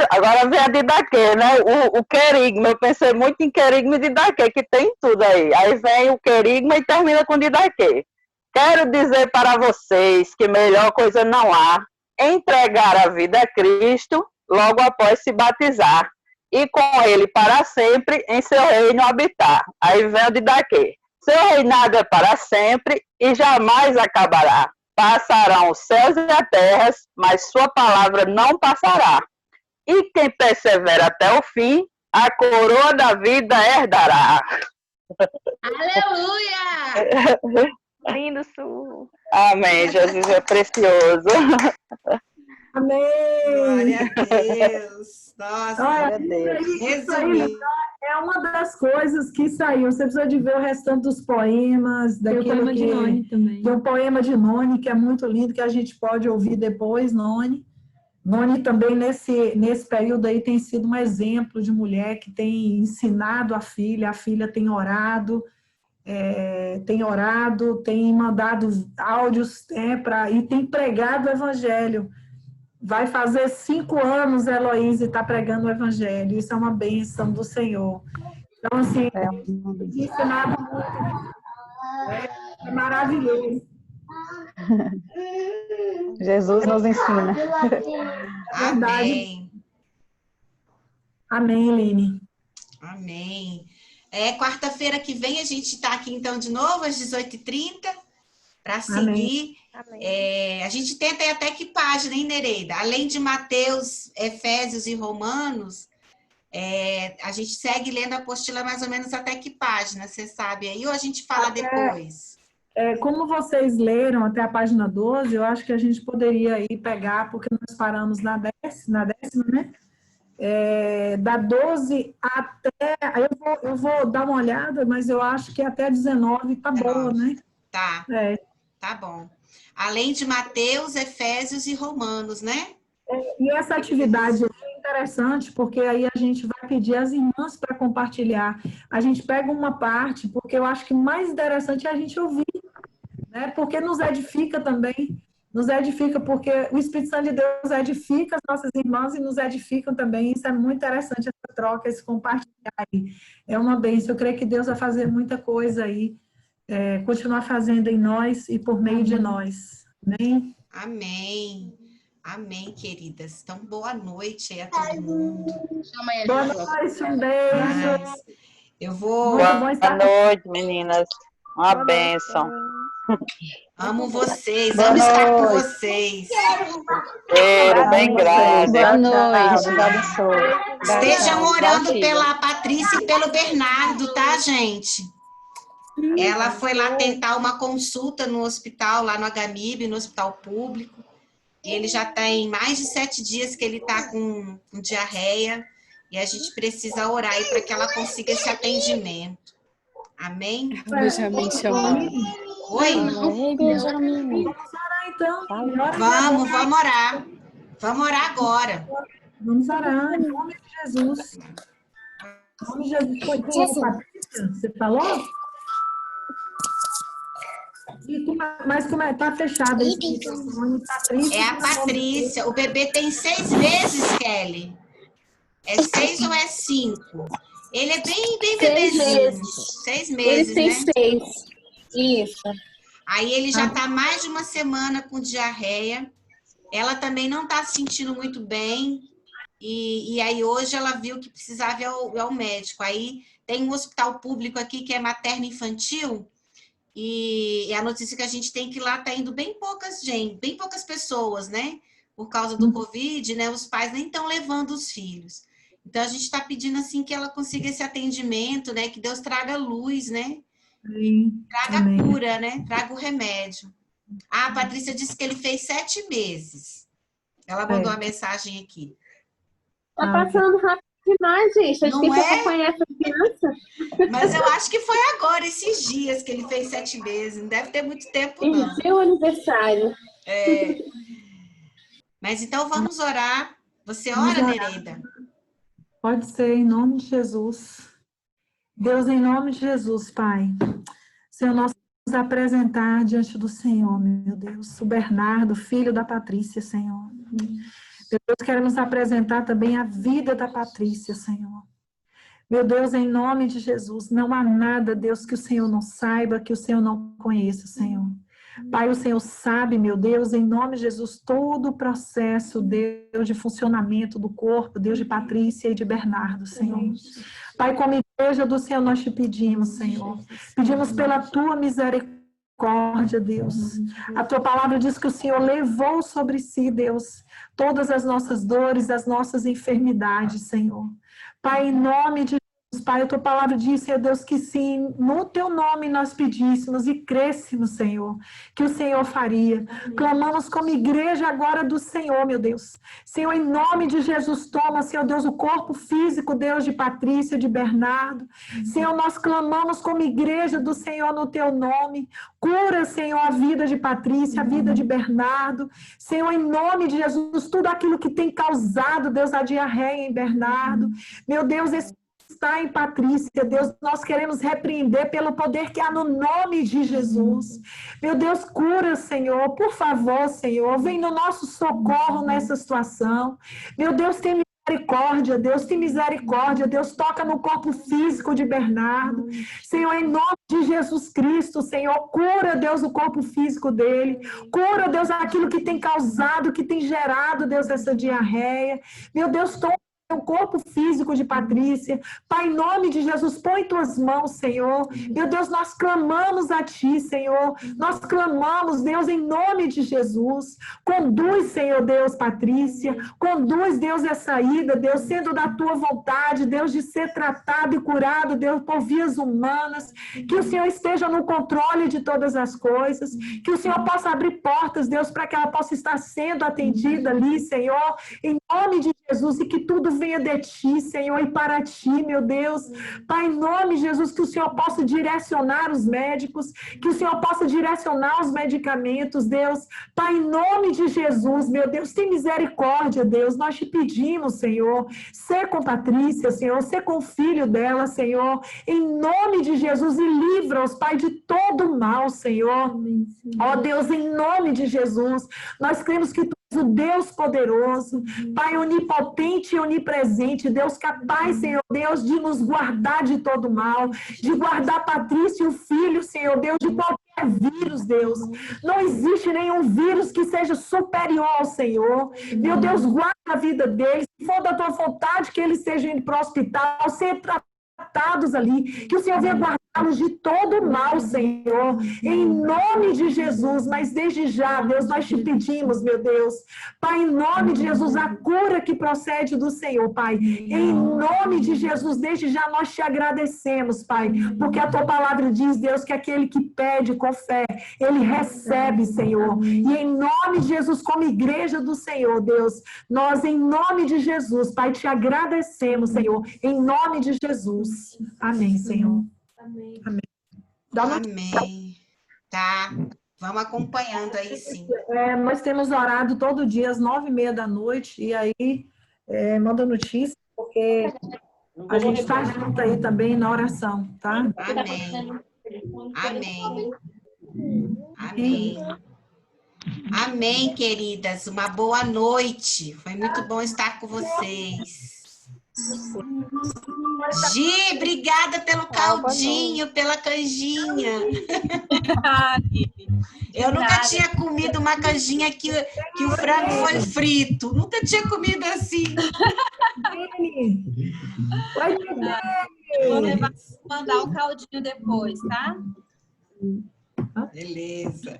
Agora vem a Didaquê, né? O querigma, eu pensei muito em querigma e Didaquê, que tem tudo aí. Aí vem o querigma e termina com Didaquê. Quero dizer para vocês que melhor coisa não há: entregar a vida a Cristo logo após se batizar, e com ele para sempre em seu reino habitar. Aí vem o Didaquê. Seu reinado é para sempre e jamais acabará. Passarão os céus e a terra, mas sua palavra não passará. E quem persevera até o fim, a coroa da vida herdará. Aleluia! Lindo, Su. Amém, Jesus é precioso. Amém! Glória a Deus. Nossa, Olha, Glória a Deus. isso aí resumindo. é uma das coisas que saiu. Você precisa de ver o restante dos poemas, Tem o daquilo poema de Noni também. Tem um poema de Noni, que é muito lindo, que a gente pode ouvir depois, Noni. Noni também, nesse período aí, tem sido um exemplo de mulher que tem ensinado a filha tem orado, tem mandado áudios e tem pregado o evangelho. Vai fazer 5 anos, Heloísa está pregando o evangelho. Isso é uma bênção do Senhor. Então, assim, ensinado muito. É maravilhoso. Jesus nos ensina. Amém. Amém, Eline. Amém. Quarta-feira que vem a gente está aqui então de novo às 18h30 para seguir. A gente tenta ir até que página, hein, Nereida? Além de Mateus, Efésios e Romanos, a gente segue lendo a apostila mais ou menos até que página, você sabe aí? Ou a gente fala depois? Como vocês leram até a página 12, eu acho que a gente poderia ir pegar, porque nós paramos na décima, né? Da 12 até... Eu vou dar uma olhada, mas eu acho que até 19 tá boa, né? Tá. Tá bom. Além de Mateus, Efésios e Romanos, né? E essa atividade é interessante, porque aí a gente vai pedir às irmãs para compartilhar. A gente pega uma parte, porque eu acho que o mais interessante é a gente ouvir, né? Porque nos edifica também. Nos edifica porque o Espírito Santo de Deus edifica as nossas irmãs e nos edificam também. Isso é muito interessante, essa troca, esse compartilhar aí. É uma bênção. Eu creio que Deus vai fazer muita coisa aí, continuar fazendo em nós e por meio de nós. Amém? Amém. Amém, queridas. Então, boa noite aí a todo mundo. Boa noite, um beijo. Eu vou... Boa noite, meninas. Uma bênção. Amo vocês, amo estar com vocês. Cheiro, bem grande. Boa noite. Deus abençoe. Estejam orando pela Patrícia e pelo Bernardo, tá, gente? Ela foi lá tentar uma consulta no hospital, lá no HMIB, no hospital público. E ele já tem mais de 7 dias que ele está com diarreia. E a gente precisa orar aí para que ela consiga esse atendimento. Amém? Benjamin chamando. Oi? Vamos orar, então. Vamos orar. Vamos orar agora. Vamos orar, em nome de Jesus. Em nome de Jesus. Foi Patrícia? Você falou? Mas como tá fechado esse microfone? É a Patrícia. O bebê tem 6 meses, Kelly. É 6 ou é 5? Ele é bem bebezinho. 6 meses, Ele né? tem 6. Isso. Aí ele já tá mais de uma semana com diarreia. Ela também não tá se sentindo muito bem. E aí hoje ela viu que precisava ir ao médico. Aí tem um hospital público aqui que é materno-infantil. E a notícia que a gente tem que lá tá indo bem poucas pessoas, né? Por causa do Covid, né? Os pais nem estão levando os filhos. Então, a gente está pedindo, assim, que ela consiga esse atendimento, né? Que Deus traga luz, né? traga Amém. cura, né? Traga o remédio. Ah, a Patrícia disse que ele fez 7 meses. Ela mandou uma mensagem aqui. Tá passando rápido demais, gente. A gente Não tem que é? acompanhar essa criança. Mas eu acho que foi agora, esses dias, que ele fez 7 meses. Não deve ter muito tempo, não. E seu aniversário. É. Mas então vamos orar. Você ora, Nereida? Pode ser, em nome de Jesus. Deus, em nome de Jesus, Pai. Senhor, nós vamos apresentar diante do Senhor, meu Deus, o Bernardo, filho da Patrícia, Senhor. Deus, queremos apresentar também a vida da Patrícia, Senhor. Meu Deus, em nome de Jesus, não há nada, Deus, que o Senhor não saiba, que o Senhor não conheça, Senhor. Pai, o Senhor sabe, meu Deus, em nome de Jesus, todo o processo, Deus, de funcionamento do corpo, Deus, de Patrícia e de Bernardo, Senhor. Pai, como igreja do Senhor, nós te pedimos, Senhor. Pedimos pela tua misericórdia, Deus. A tua palavra diz que o Senhor levou sobre si, Deus, todas as nossas dores, as nossas enfermidades, Senhor. Pai, em nome de Pai, a tua palavra diz, Senhor Deus, que sim, no teu nome nós pedíssemos e crêssemos, Senhor, que o Senhor faria. Clamamos como igreja agora do Senhor, meu Deus. Senhor, em nome de Jesus, toma, Senhor Deus, o corpo físico, Deus, de Patrícia, de Bernardo. Senhor, nós clamamos como igreja do Senhor no teu nome. Cura, Senhor, a vida de Patrícia, a vida de Bernardo. Senhor, em nome de Jesus, tudo aquilo que tem causado, Deus, a diarreia em Bernardo. Meu Deus, está em Patrícia, Deus, nós queremos repreender pelo poder que há no nome de Jesus. Meu Deus, cura, Senhor, por favor, Senhor, vem no nosso socorro nessa situação. Meu Deus, tem misericórdia, Deus, tem misericórdia, Deus, toca no corpo físico de Bernardo. Senhor, em nome de Jesus Cristo, Senhor, cura, Deus, o corpo físico dele. Cura, Deus, aquilo que tem causado, que tem gerado, Deus, essa diarreia. Meu Deus, toma o corpo físico de Patrícia. Pai, em nome de Jesus, põe tuas mãos, Senhor. Meu Deus, nós clamamos a ti, Senhor. Nós clamamos, Deus, em nome de Jesus. Conduz, Senhor Deus, Patrícia. Conduz, Deus, essa ida, Deus, sendo da tua vontade, Deus, de ser tratado e curado, Deus, por vias humanas. Que o Senhor esteja no controle de todas as coisas. Que o Senhor possa abrir portas, Deus, para que ela possa estar sendo atendida ali, Senhor. Em nome de Jesus, e que tudo venha de ti, Senhor, e para ti, meu Deus. Pai, em nome de Jesus, que o Senhor possa direcionar os médicos, que o Senhor possa direcionar os medicamentos, Deus. Pai, em nome de Jesus, meu Deus, tem misericórdia, Deus. Nós te pedimos, Senhor, ser com Patrícia, Senhor, ser com o filho dela, Senhor, em nome de Jesus, e livra-os, Pai, de todo mal, Senhor. Ó Deus, em nome de Jesus, nós cremos que o Deus poderoso, Pai onipotente e onipresente, Deus capaz, Senhor Deus, de nos guardar de todo mal, de guardar Patrícia e o filho, Senhor Deus, de qualquer vírus, Deus. Não existe nenhum vírus que seja superior ao Senhor. Meu Deus, guarda a vida deles, se for da tua vontade que eles sejam indo para o hospital, ser tratados ali, que o Senhor venha guardá-los de todo mal, Senhor, em nome de Jesus. Mas desde já, Deus, nós te pedimos, meu Deus, Pai, em nome de Jesus, a cura que procede do Senhor, Pai, em nome de Jesus, desde já nós te agradecemos, Pai, porque a tua palavra diz, Deus, que aquele que pede com fé, ele recebe, Senhor, e em nome de Jesus, como igreja do Senhor, Deus, nós, em nome de Jesus, Pai, te agradecemos, Senhor, em nome de Jesus. Amém, Senhor. Amém. Amém. Tá. Vamos acompanhando aí, sim. Nós temos orado todo dia às 9h30 da noite, e aí manda notícia, porque a gente está junto aí também na oração, tá? Amém. Amém. Amém. Amém, queridas. Uma boa noite. Foi muito bom estar com vocês. Gi, obrigada pelo caldinho, pela canjinha. Eu nunca tinha comido uma canjinha que o frango foi frito. Nunca tinha comido assim. Vou mandar o caldinho depois, tá? Beleza.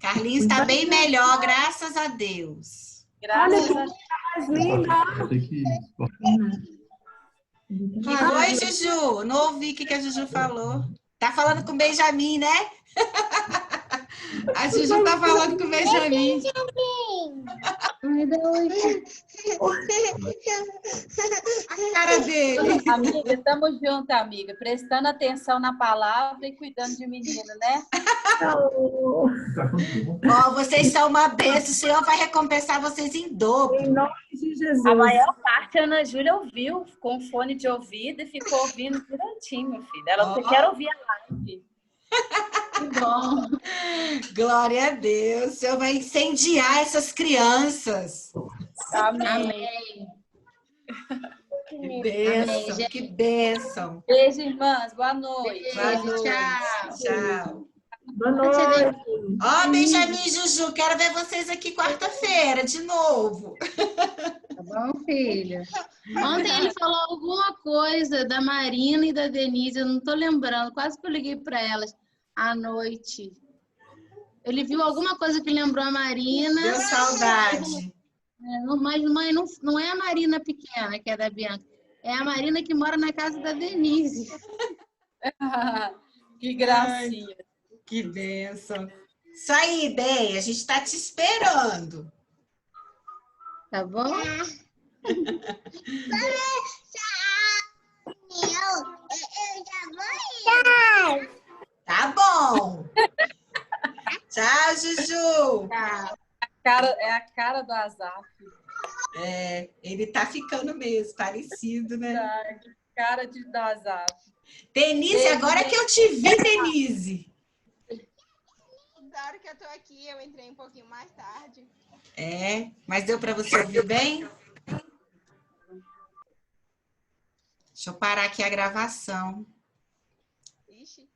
Carlinhos está bem melhor, graças a Deus. Graças a Deus. Oi, Juju. Não ouvi o que a Juju falou. Tá falando com o Benjamin, né? A Juju tá falando com o Benjamin. A cara dele. Amiga, estamos juntos, amiga. Prestando atenção na palavra e cuidando de menino, né? Ó, vocês são uma bênção. O Senhor vai recompensar vocês em dobro. Em nome de Jesus. A maior parte a Ana Júlia ouviu com fone de ouvido e ficou ouvindo direitinho, meu filho. Ela só quer ouvir a live. Que bom. Glória a Deus. O Senhor vai incendiar essas crianças. Amém. Que bênção, que bênção. Beijo, irmãs. Boa noite. Boa noite. Tchau. Boa noite. Ó, Benjamin e Juju, quero ver vocês aqui quarta-feira, de novo. Tá bom, filho? Ontem ele falou alguma coisa da Marina e da Denise, eu não tô lembrando, quase que eu liguei para elas à noite. Ele viu alguma coisa que lembrou a Marina. Deu saudade. Mas, mãe, não é a Marina pequena, que é da Bianca. É a Marina que mora na casa da Denise. Que gracinha. Ai, que bênção. Isso aí, ideia. A gente está te esperando. Tá bom? Tá bom. Tchau, Juju. É a cara do Azaf. É, ele tá ficando mesmo, parecido, né? Cara do Azaf. Denise, agora que eu te vi, Denise. Da hora que eu tô aqui, eu entrei um pouquinho mais tarde. É, mas deu para você ouvir bem? Deixa eu parar aqui a gravação. Ixi.